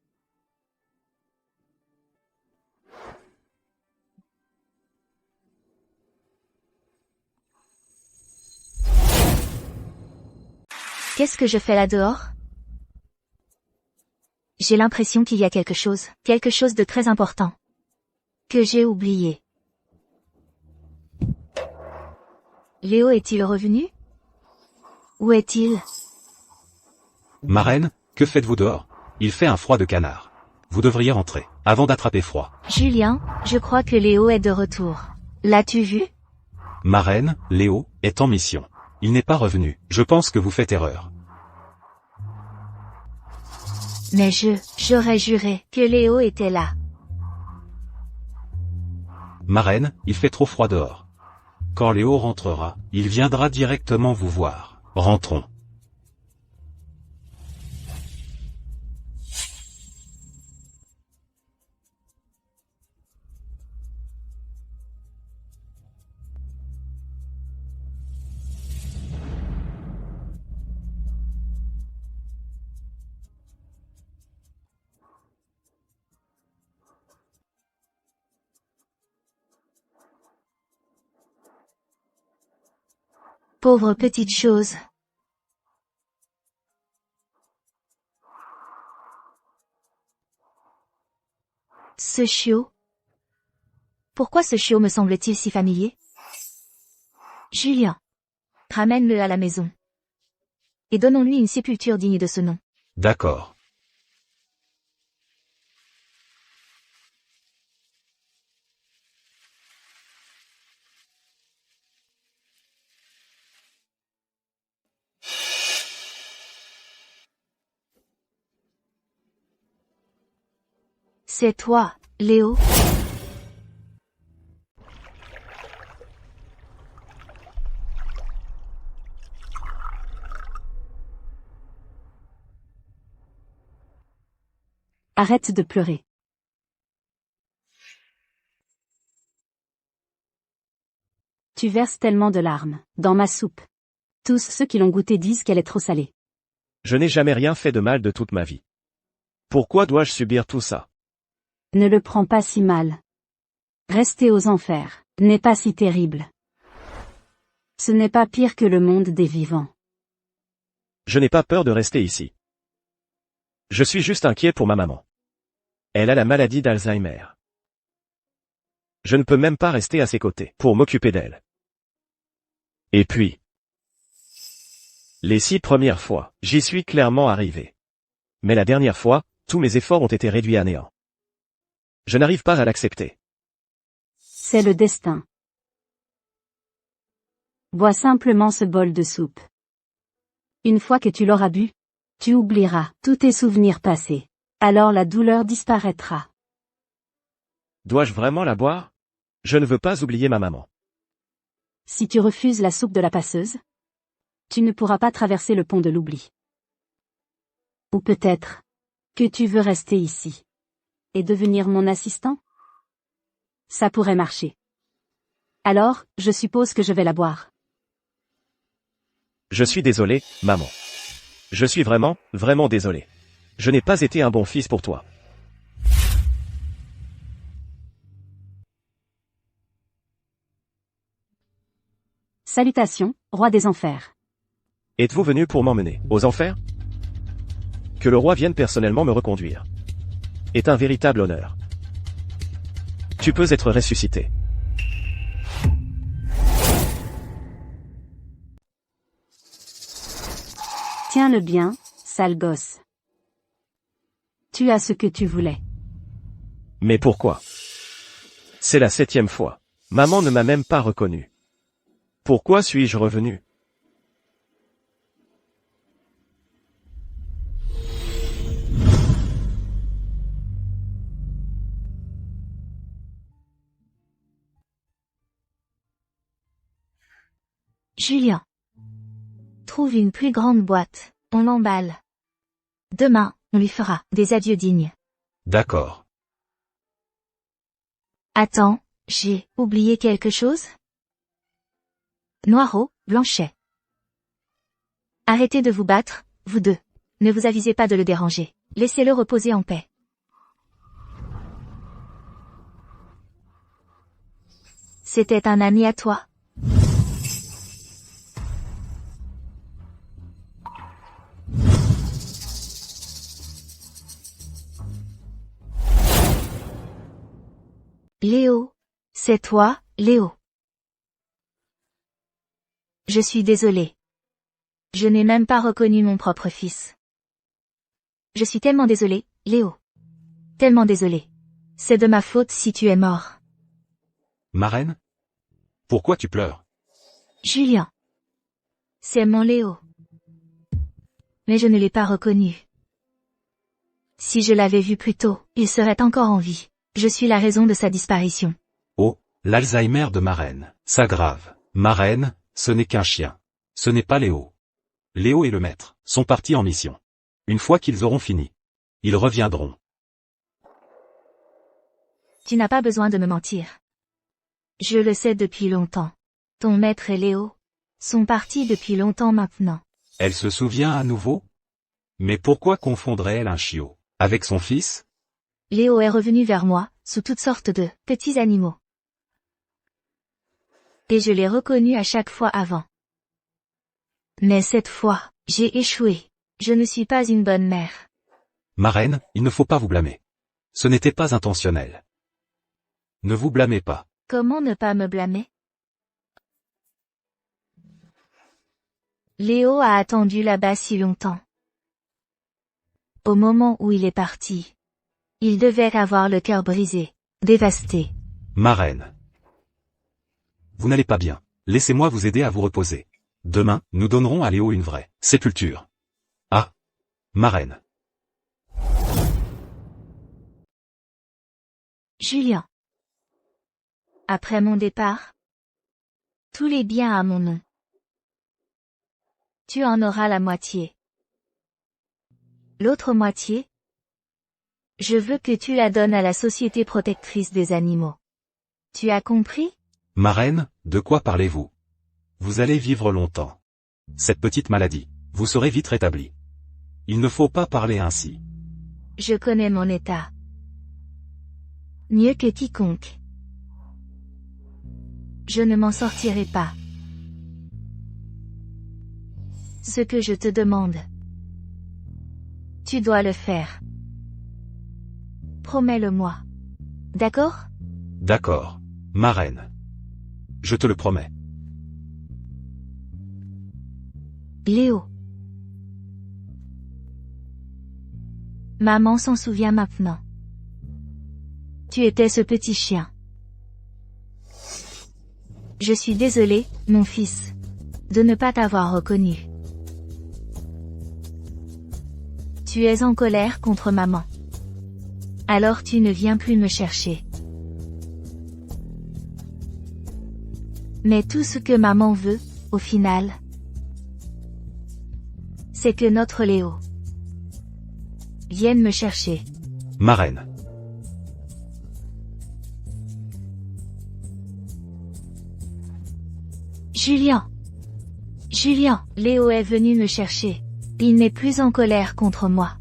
Qu'est-ce que je fais là dehors? J'ai l'impression qu'il y a quelque chose de très important, que j'ai oublié. Léo est-il revenu? Où est-il? Ma reine, que faites-vous dehors? Il fait un froid de canard. Vous devriez rentrer, avant d'attraper froid. Julien, je crois que Léo est de retour. L'as-tu vu? Ma reine, Léo, est en mission. Il n'est pas revenu. Je pense que vous faites erreur. Mais j'aurais juré que Léo était là. Ma reine, il fait trop froid dehors. Quand Léo rentrera, il viendra directement vous voir. Rentrons. Pauvre petite chose. Ce chiot. Pourquoi ce chiot me semble-t-il si familier? Julien. Ramène-le à la maison. Et donnons-lui une sépulture digne de ce nom. D'accord. C'est toi, Léo. Arrête de pleurer. Tu verses tellement de larmes, dans ma soupe. Tous ceux qui l'ont goûtée disent qu'elle est trop salée. Je n'ai jamais rien fait de mal de toute ma vie. Pourquoi dois-je subir tout ça? Ne le prends pas si mal. Rester aux enfers n'est pas si terrible. Ce n'est pas pire que le monde des vivants. Je n'ai pas peur de rester ici. Je suis juste inquiet pour ma maman. Elle a la maladie d'Alzheimer. Je ne peux même pas rester à ses côtés pour m'occuper d'elle. Et puis, les 6 premières fois, j'y suis clairement arrivé. Mais la dernière fois, tous mes efforts ont été réduits à néant. Je n'arrive pas à l'accepter. C'est le destin. Bois simplement ce bol de soupe. Une fois que tu l'auras bu, tu oublieras tous tes souvenirs passés. Alors la douleur disparaîtra. Dois-je vraiment la boire? Je ne veux pas oublier ma maman. Si tu refuses la soupe de la passeuse, tu ne pourras pas traverser le pont de l'oubli. Ou peut-être que tu veux rester ici et devenir mon assistant? Ça pourrait marcher. Alors, je suppose que je vais la boire. Je suis désolé, maman. Je suis vraiment, vraiment désolé. Je n'ai pas été un bon fils pour toi. Salutations, roi des enfers. Êtes-vous venu pour m'emmener aux enfers? Que le roi vienne personnellement me reconduire est un véritable honneur. Tu peux être ressuscité. Tiens-le bien, sale gosse. Tu as ce que tu voulais. Mais pourquoi? C'est la 7e fois. Maman ne m'a même pas reconnu. Pourquoi suis-je revenu? Julien. Trouve une plus grande boîte, on l'emballe. Demain, on lui fera des adieux dignes. D'accord. Attends, j'ai oublié quelque chose? Noirot, Blanchet. Arrêtez de vous battre, vous deux. Ne vous avisez pas de le déranger. Laissez-le reposer en paix. C'était un ami à toi. Léo. C'est toi, Léo. Je suis désolé. Je n'ai même pas reconnu mon propre fils. Je suis tellement désolée, Léo. Tellement désolée. C'est de ma faute si tu es mort. Ma reine? Pourquoi tu pleures? Julien. C'est mon Léo. Mais je ne l'ai pas reconnu. Si je l'avais vu plus tôt, il serait encore en vie. Je suis la raison de sa disparition. Oh, l'Alzheimer de ma reine. Ça grave. Ma reine, ce n'est qu'un chien. Ce n'est pas Léo. Léo et le maître sont partis en mission. Une fois qu'ils auront fini, ils reviendront. Tu n'as pas besoin de me mentir. Je le sais depuis longtemps. Ton maître et Léo sont partis depuis longtemps maintenant. Elle se souvient à nouveau? Mais pourquoi confondrait-elle un chiot avec son fils? Léo est revenu vers moi, sous toutes sortes de petits animaux. Et je l'ai reconnu à chaque fois avant. Mais cette fois, j'ai échoué. Je ne suis pas une bonne mère. Ma reine, il ne faut pas vous blâmer. Ce n'était pas intentionnel. Ne vous blâmez pas. Comment ne pas me blâmer? Léo a attendu là-bas si longtemps. Au moment où il est parti, il devait avoir le cœur brisé, dévasté. Ma reine. Vous n'allez pas bien. Laissez-moi vous aider à vous reposer. Demain, nous donnerons à Léo une vraie sépulture. Ah. Ma reine. Julien. Après mon départ, tous les biens à mon nom. Tu en auras la moitié. L'autre moitié, je veux que tu la donnes à la Société protectrice des animaux. Tu as compris? Ma reine, de quoi parlez-vous? Vous allez vivre longtemps. Cette petite maladie, vous serez vite rétabli. Il ne faut pas parler ainsi. Je connais mon état. Mieux que quiconque. Je ne m'en sortirai pas. Ce que je te demande, tu dois le faire. Promets-le-moi. D'accord? D'accord. Ma reine. Je te le promets. Léo. Maman s'en souvient maintenant. Tu étais ce petit chien. Je suis désolée, mon fils, de ne pas t'avoir reconnu. Tu es en colère contre maman. Alors tu ne viens plus me chercher. Mais tout ce que maman veut, au final, c'est que notre Léo vienne me chercher. Ma reine. Julien. Julien, Léo est venu me chercher. Il n'est plus en colère contre moi.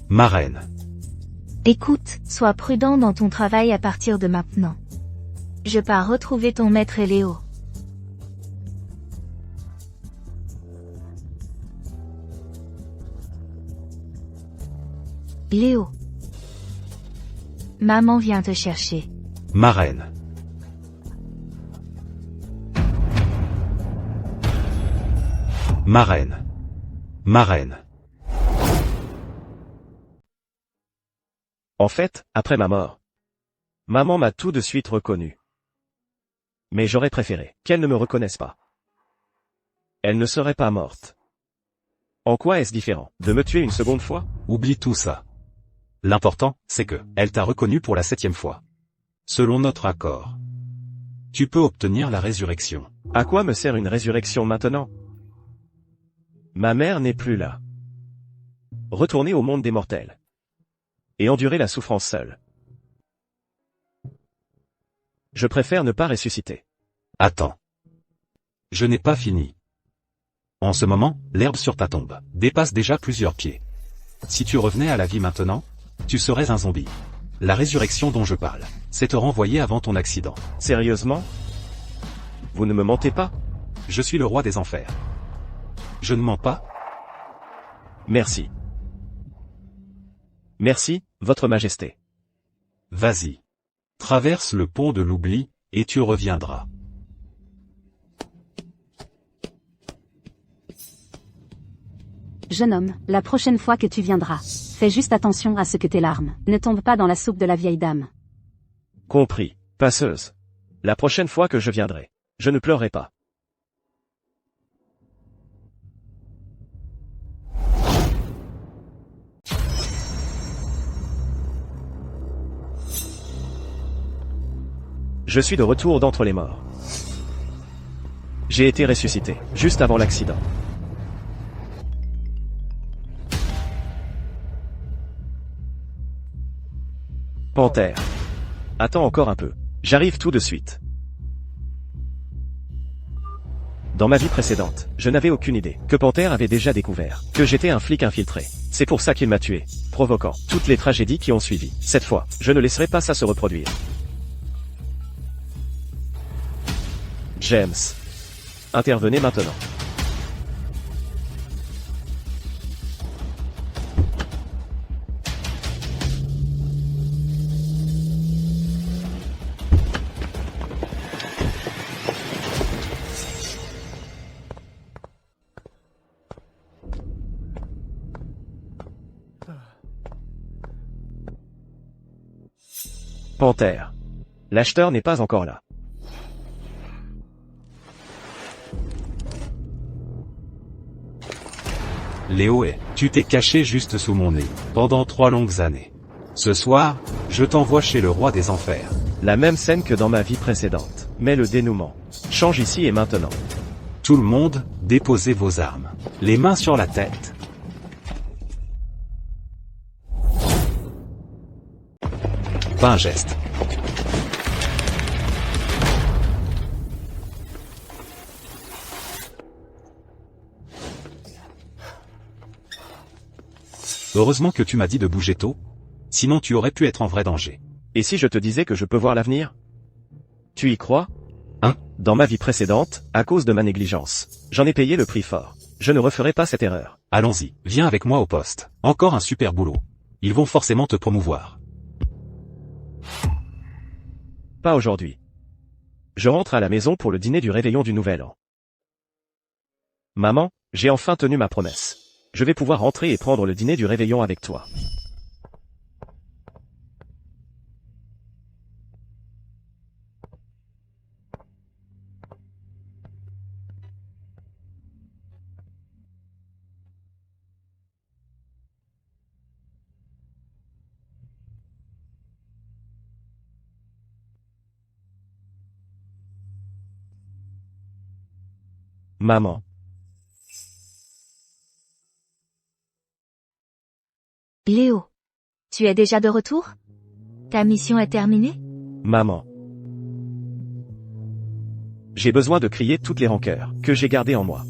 Ma reine. Écoute, sois prudent dans ton travail à partir de maintenant. Je pars retrouver ton maître et Léo. Léo. Maman vient te chercher. Ma reine. Ma reine. Ma reine. En fait, après ma mort, maman m'a tout de suite reconnu. Mais j'aurais préféré qu'elle ne me reconnaisse pas. Elle ne serait pas morte. En quoi est-ce différent de me tuer une seconde fois? Oublie tout ça. L'important, c'est que, elle t'a reconnu pour la 7e fois. Selon notre accord, tu peux obtenir la résurrection. À quoi me sert une résurrection maintenant? Ma mère n'est plus là. Retourner au monde des mortels. Et endurer la souffrance seule. Je préfère ne pas ressusciter. Attends. Je n'ai pas fini. En ce moment, l'herbe sur ta tombe dépasse déjà plusieurs pieds. Si tu revenais à la vie maintenant, tu serais un zombie. La résurrection dont je parle, c'est te renvoyer avant ton accident. Sérieusement? Vous ne me mentez pas? Je suis le roi des enfers. Je ne mens pas? Merci. Merci, Votre Majesté. Vas-y. Traverse le pont de l'oubli, et tu reviendras. Jeune homme, la prochaine fois que tu viendras, Fais juste attention à ce que tes larmes ne tombent pas dans la soupe de la vieille dame. Compris, passeuse. La prochaine fois que je viendrai, je ne pleurerai pas. Je suis de retour d'entre les morts. J'ai été ressuscité, juste avant l'accident. Panthère. Attends encore un peu. J'arrive tout de suite. Dans ma vie précédente, je n'avais aucune idée que Panthère avait déjà découvert que j'étais un flic infiltré. C'est pour ça qu'il m'a tué, provoquant toutes les tragédies qui ont suivi. Cette fois, je ne laisserai pas ça se reproduire. James. Intervenez maintenant. Panthère. L'acheteur n'est pas encore là. Léo, tu t'es caché juste sous mon nez, pendant 3 longues années. Ce soir, je t'envoie chez le roi des enfers. La même scène que dans ma vie précédente, mais le dénouement change ici et maintenant. Tout le monde, déposez vos armes. Les mains sur la tête. Pas un geste. Heureusement que tu m'as dit de bouger tôt. Sinon tu aurais pu être en vrai danger. Et si je te disais que je peux voir l'avenir? Tu y crois? Hein? Dans ma vie précédente, à cause de ma négligence, j'en ai payé le prix fort. Je ne referai pas cette erreur. Allons-y, viens avec moi au poste. Encore un super boulot. Ils vont forcément te promouvoir. Pas aujourd'hui. Je rentre à la maison pour le dîner du réveillon du Nouvel An. Maman, j'ai enfin tenu ma promesse. Je vais pouvoir rentrer et prendre le dîner du réveillon avec toi. Maman. Léo. Tu es déjà de retour? Ta mission est terminée? Maman. J'ai besoin de crier toutes les rancœurs que j'ai gardées en moi.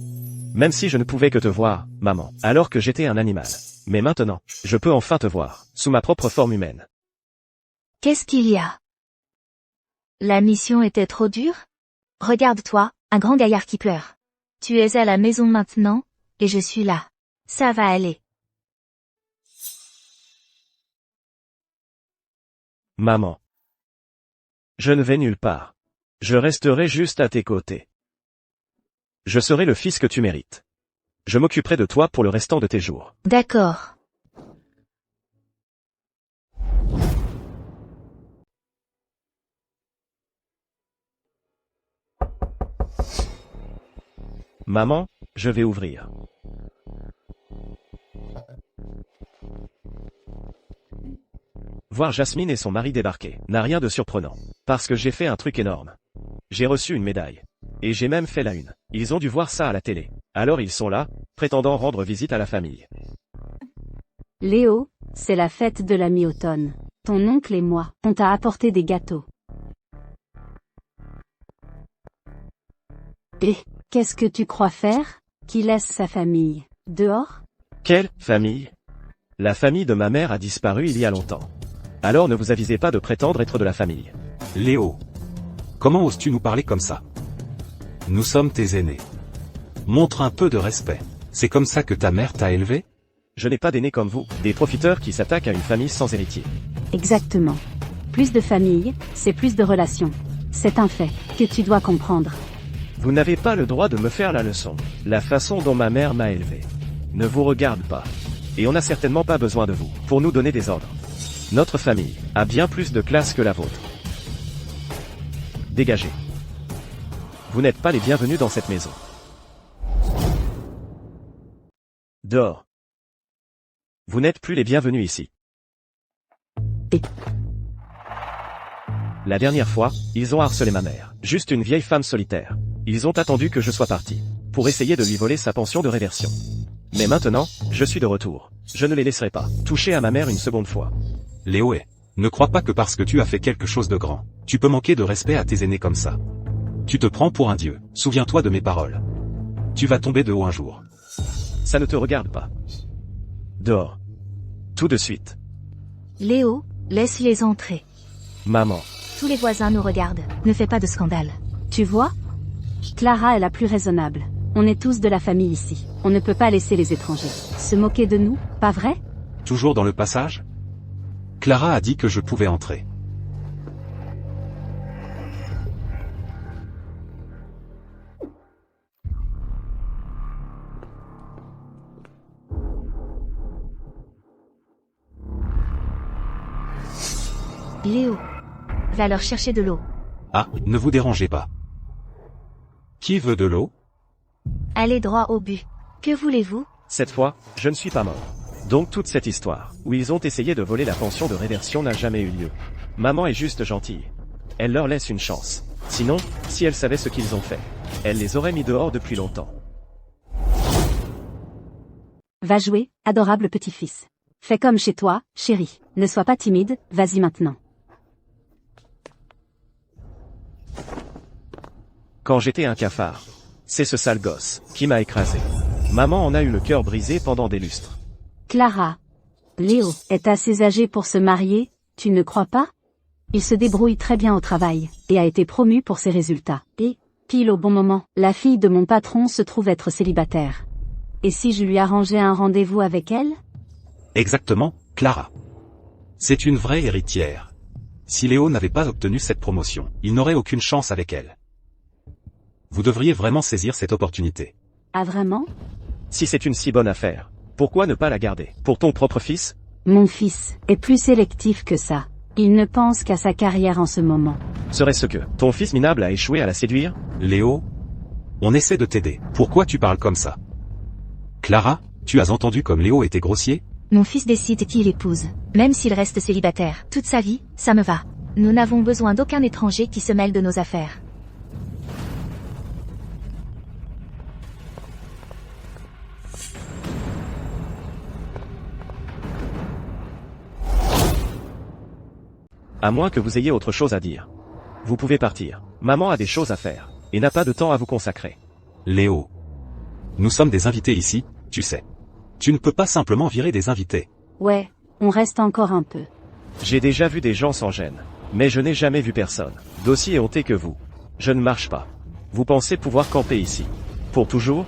Même si je ne pouvais que te voir, maman, alors que j'étais un animal. Mais maintenant, je peux enfin te voir, sous ma propre forme humaine. Qu'est-ce qu'il y a? La mission était trop dure? Regarde-toi, un grand gaillard qui pleure. Tu es à la maison maintenant, et je suis là. Ça va aller. Maman. Je ne vais nulle part. Je resterai juste à tes côtés. Je serai le fils que tu mérites. Je m'occuperai de toi pour le restant de tes jours. D'accord. Maman, je vais ouvrir. Voir Jasmine et son mari débarquer n'a rien de surprenant, parce que j'ai fait un truc énorme. J'ai reçu une médaille. Et j'ai même fait la une. Ils ont dû voir ça à la télé. Alors ils sont là, prétendant rendre visite à la famille. Léo, c'est la fête de la mi-automne. Ton oncle et moi, on t'a apporté des gâteaux. Et, qu'est-ce que tu crois faire? Qui laisse sa famille dehors? Quelle famille? La famille de ma mère a disparu il y a longtemps. Alors ne vous avisez pas de prétendre être de la famille. Léo. Comment oses-tu nous parler comme ça? Nous sommes tes aînés. Montre un peu de respect. C'est comme ça que ta mère t'a élevé? Je n'ai pas d'aînés comme vous, des profiteurs qui s'attaquent à une famille sans héritier. Exactement. Plus de famille, c'est plus de relations. C'est un fait que tu dois comprendre. Vous n'avez pas le droit de me faire la leçon. La façon dont ma mère m'a élevé ne vous regarde pas. Et on n'a certainement pas besoin de vous pour nous donner des ordres. Notre famille a bien plus de classe que la vôtre. Dégagez. Vous n'êtes pas les bienvenus dans cette maison. Dehors. Vous n'êtes plus les bienvenus ici. La dernière fois, ils ont harcelé ma mère, juste une vieille femme solitaire. Ils ont attendu que je sois parti, pour essayer de lui voler sa pension de réversion. Mais maintenant, je suis de retour. Je ne les laisserai pas toucher à ma mère une seconde fois. Léo, ne crois pas que parce que tu as fait quelque chose de grand, tu peux manquer de respect à tes aînés comme ça. Tu te prends pour un dieu, souviens-toi de mes paroles. Tu vas tomber de haut un jour. Ça ne te regarde pas. Dehors. Tout de suite. Léo, laisse-les entrer. Maman. Tous les voisins nous regardent. Ne fais pas de scandale. Tu vois? Clara est la plus raisonnable. On est tous de la famille ici. On ne peut pas laisser les étrangers se moquer de nous, pas vrai? Toujours dans le passage? Clara a dit que je pouvais entrer. Léo. Va leur chercher de l'eau. Ah, ne vous dérangez pas. Qui veut de l'eau? Allez droit au but. Que voulez-vous? Cette fois, je ne suis pas mort. Donc toute cette histoire, où ils ont essayé de voler la pension de réversion n'a jamais eu lieu. Maman est juste gentille. Elle leur laisse une chance. Sinon, si elle savait ce qu'ils ont fait, elle les aurait mis dehors depuis longtemps. Va jouer, adorable petit-fils. Fais comme chez toi, chérie. Ne sois pas timide, vas-y maintenant. Quand j'étais un cafard, c'est ce sale gosse qui m'a écrasé. Maman en a eu le cœur brisé pendant des lustres. Clara. Léo est assez âgé pour se marier, tu ne crois pas? Il se débrouille très bien au travail, et a été promu pour ses résultats. Et, pile au bon moment, la fille de mon patron se trouve être célibataire. Et si je lui arrangeais un rendez-vous avec elle? Exactement, Clara. C'est une vraie héritière. Si Léo n'avait pas obtenu cette promotion, il n'aurait aucune chance avec elle. Vous devriez vraiment saisir cette opportunité. Ah vraiment? Si c'est une si bonne affaire, pourquoi ne pas la garder? Pour ton propre fils? Mon fils est plus sélectif que ça. Il ne pense qu'à sa carrière en ce moment. Serait-ce que ton fils minable a échoué à la séduire? Léo, on essaie de t'aider. Pourquoi tu parles comme ça? Clara, tu as entendu comme Léo était grossier? Mon fils décide qui il épouse. Même s'il reste célibataire toute sa vie, ça me va. Nous n'avons besoin d'aucun étranger qui se mêle de nos affaires. À moins que vous ayez autre chose à dire. Vous pouvez partir. Maman a des choses à faire, et n'a pas de temps à vous consacrer. Léo, nous sommes des invités ici, tu sais. Tu ne peux pas simplement virer des invités. Ouais, on reste encore un peu. J'ai déjà vu des gens sans gêne, mais je n'ai jamais vu personne d'aussi éhonté que vous. Je ne marche pas. Vous pensez pouvoir camper ici? Pour toujours?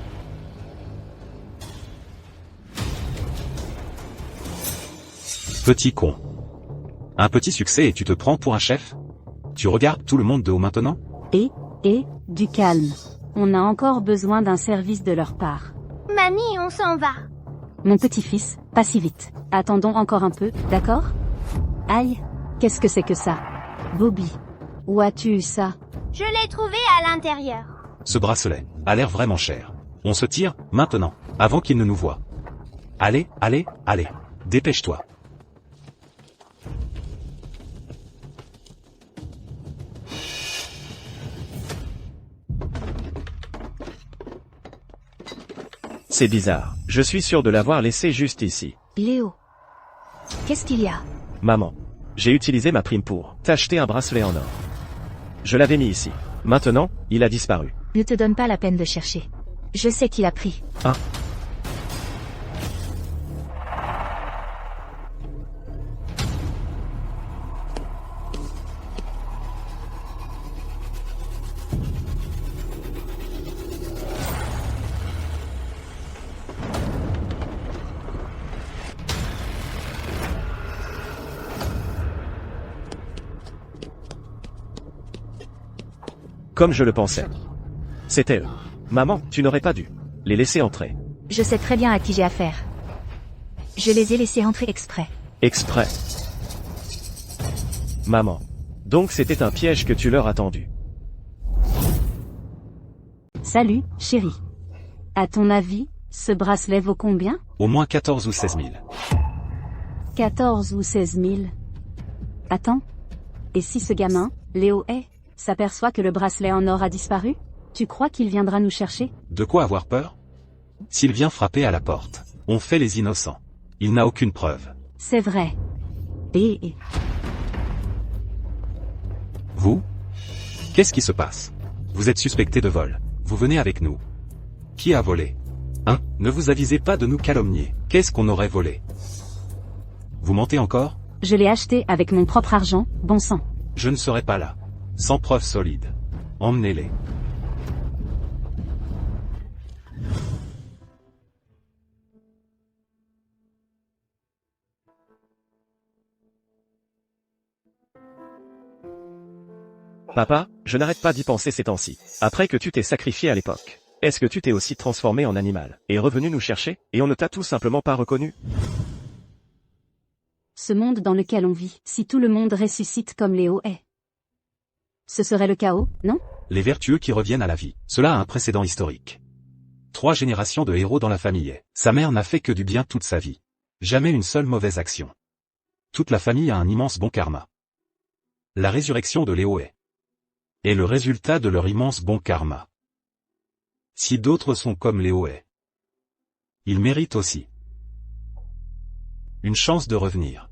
Petit con. Un petit succès et tu te prends pour un chef? Tu regardes tout le monde de haut maintenant? Et, du calme. On a encore besoin d'un service de leur part. Mamie, on s'en va. Mon petit-fils, pas si vite. Attendons encore un peu, d'accord? Aïe, qu'est-ce que c'est que ça? Bobby, où as-tu eu ça? Je l'ai trouvé à l'intérieur. Ce bracelet a l'air vraiment cher. On se tire, maintenant, avant qu'il ne nous voie. Allez, allez, allez. Dépêche-toi. C'est bizarre. Je suis sûr de l'avoir laissé juste ici. Léo. Qu'est-ce qu'il y a? Maman. J'ai utilisé ma prime pour t'acheter un bracelet en or. Je l'avais mis ici. Maintenant, il a disparu. Ne te donne pas la peine de chercher. Je sais qui l'a pris. Ah. Comme je le pensais. C'était eux. Maman, tu n'aurais pas dû les laisser entrer. Je sais très bien à qui j'ai affaire. Je les ai laissés entrer exprès. Exprès. Maman. Donc c'était un piège que tu leur as tendu. Salut, chérie. À ton avis, ce bracelet vaut combien? Au moins 14 ou 16 000. 14 ou 16 000. Attends. Et si ce gamin, Léo s'aperçoit que le bracelet en or a disparu? Tu crois qu'il viendra nous chercher? De quoi avoir peur? S'il vient frapper à la porte, on fait les innocents. Il n'a aucune preuve. C'est vrai. Et... Vous? Qu'est-ce qui se passe? Vous êtes suspecté de vol. Vous venez avec nous. Qui a volé? Ne vous avisez pas de nous calomnier. Qu'est-ce qu'on aurait volé? Vous mentez encore? Je l'ai acheté avec mon propre argent, bon sang. Je ne serai pas là. Sans preuve solide. Emmenez-les. Papa, je n'arrête pas d'y penser ces temps-ci. Après que tu t'es sacrifié à l'époque, est-ce que tu t'es aussi transformé en animal, et revenu nous chercher, et on ne t'a tout simplement pas reconnu? Ce monde dans lequel on vit, si tout le monde ressuscite comme Léo ce serait le chaos, non? Les vertueux qui reviennent à la vie. Cela a un précédent historique. 3 générations de héros dans la famille. Sa mère n'a fait que du bien toute sa vie. Jamais une seule mauvaise action. Toute la famille a un immense bon karma. La résurrection de Léo est le résultat de leur immense bon karma. Si d'autres sont comme Léo ils méritent aussi une chance de revenir.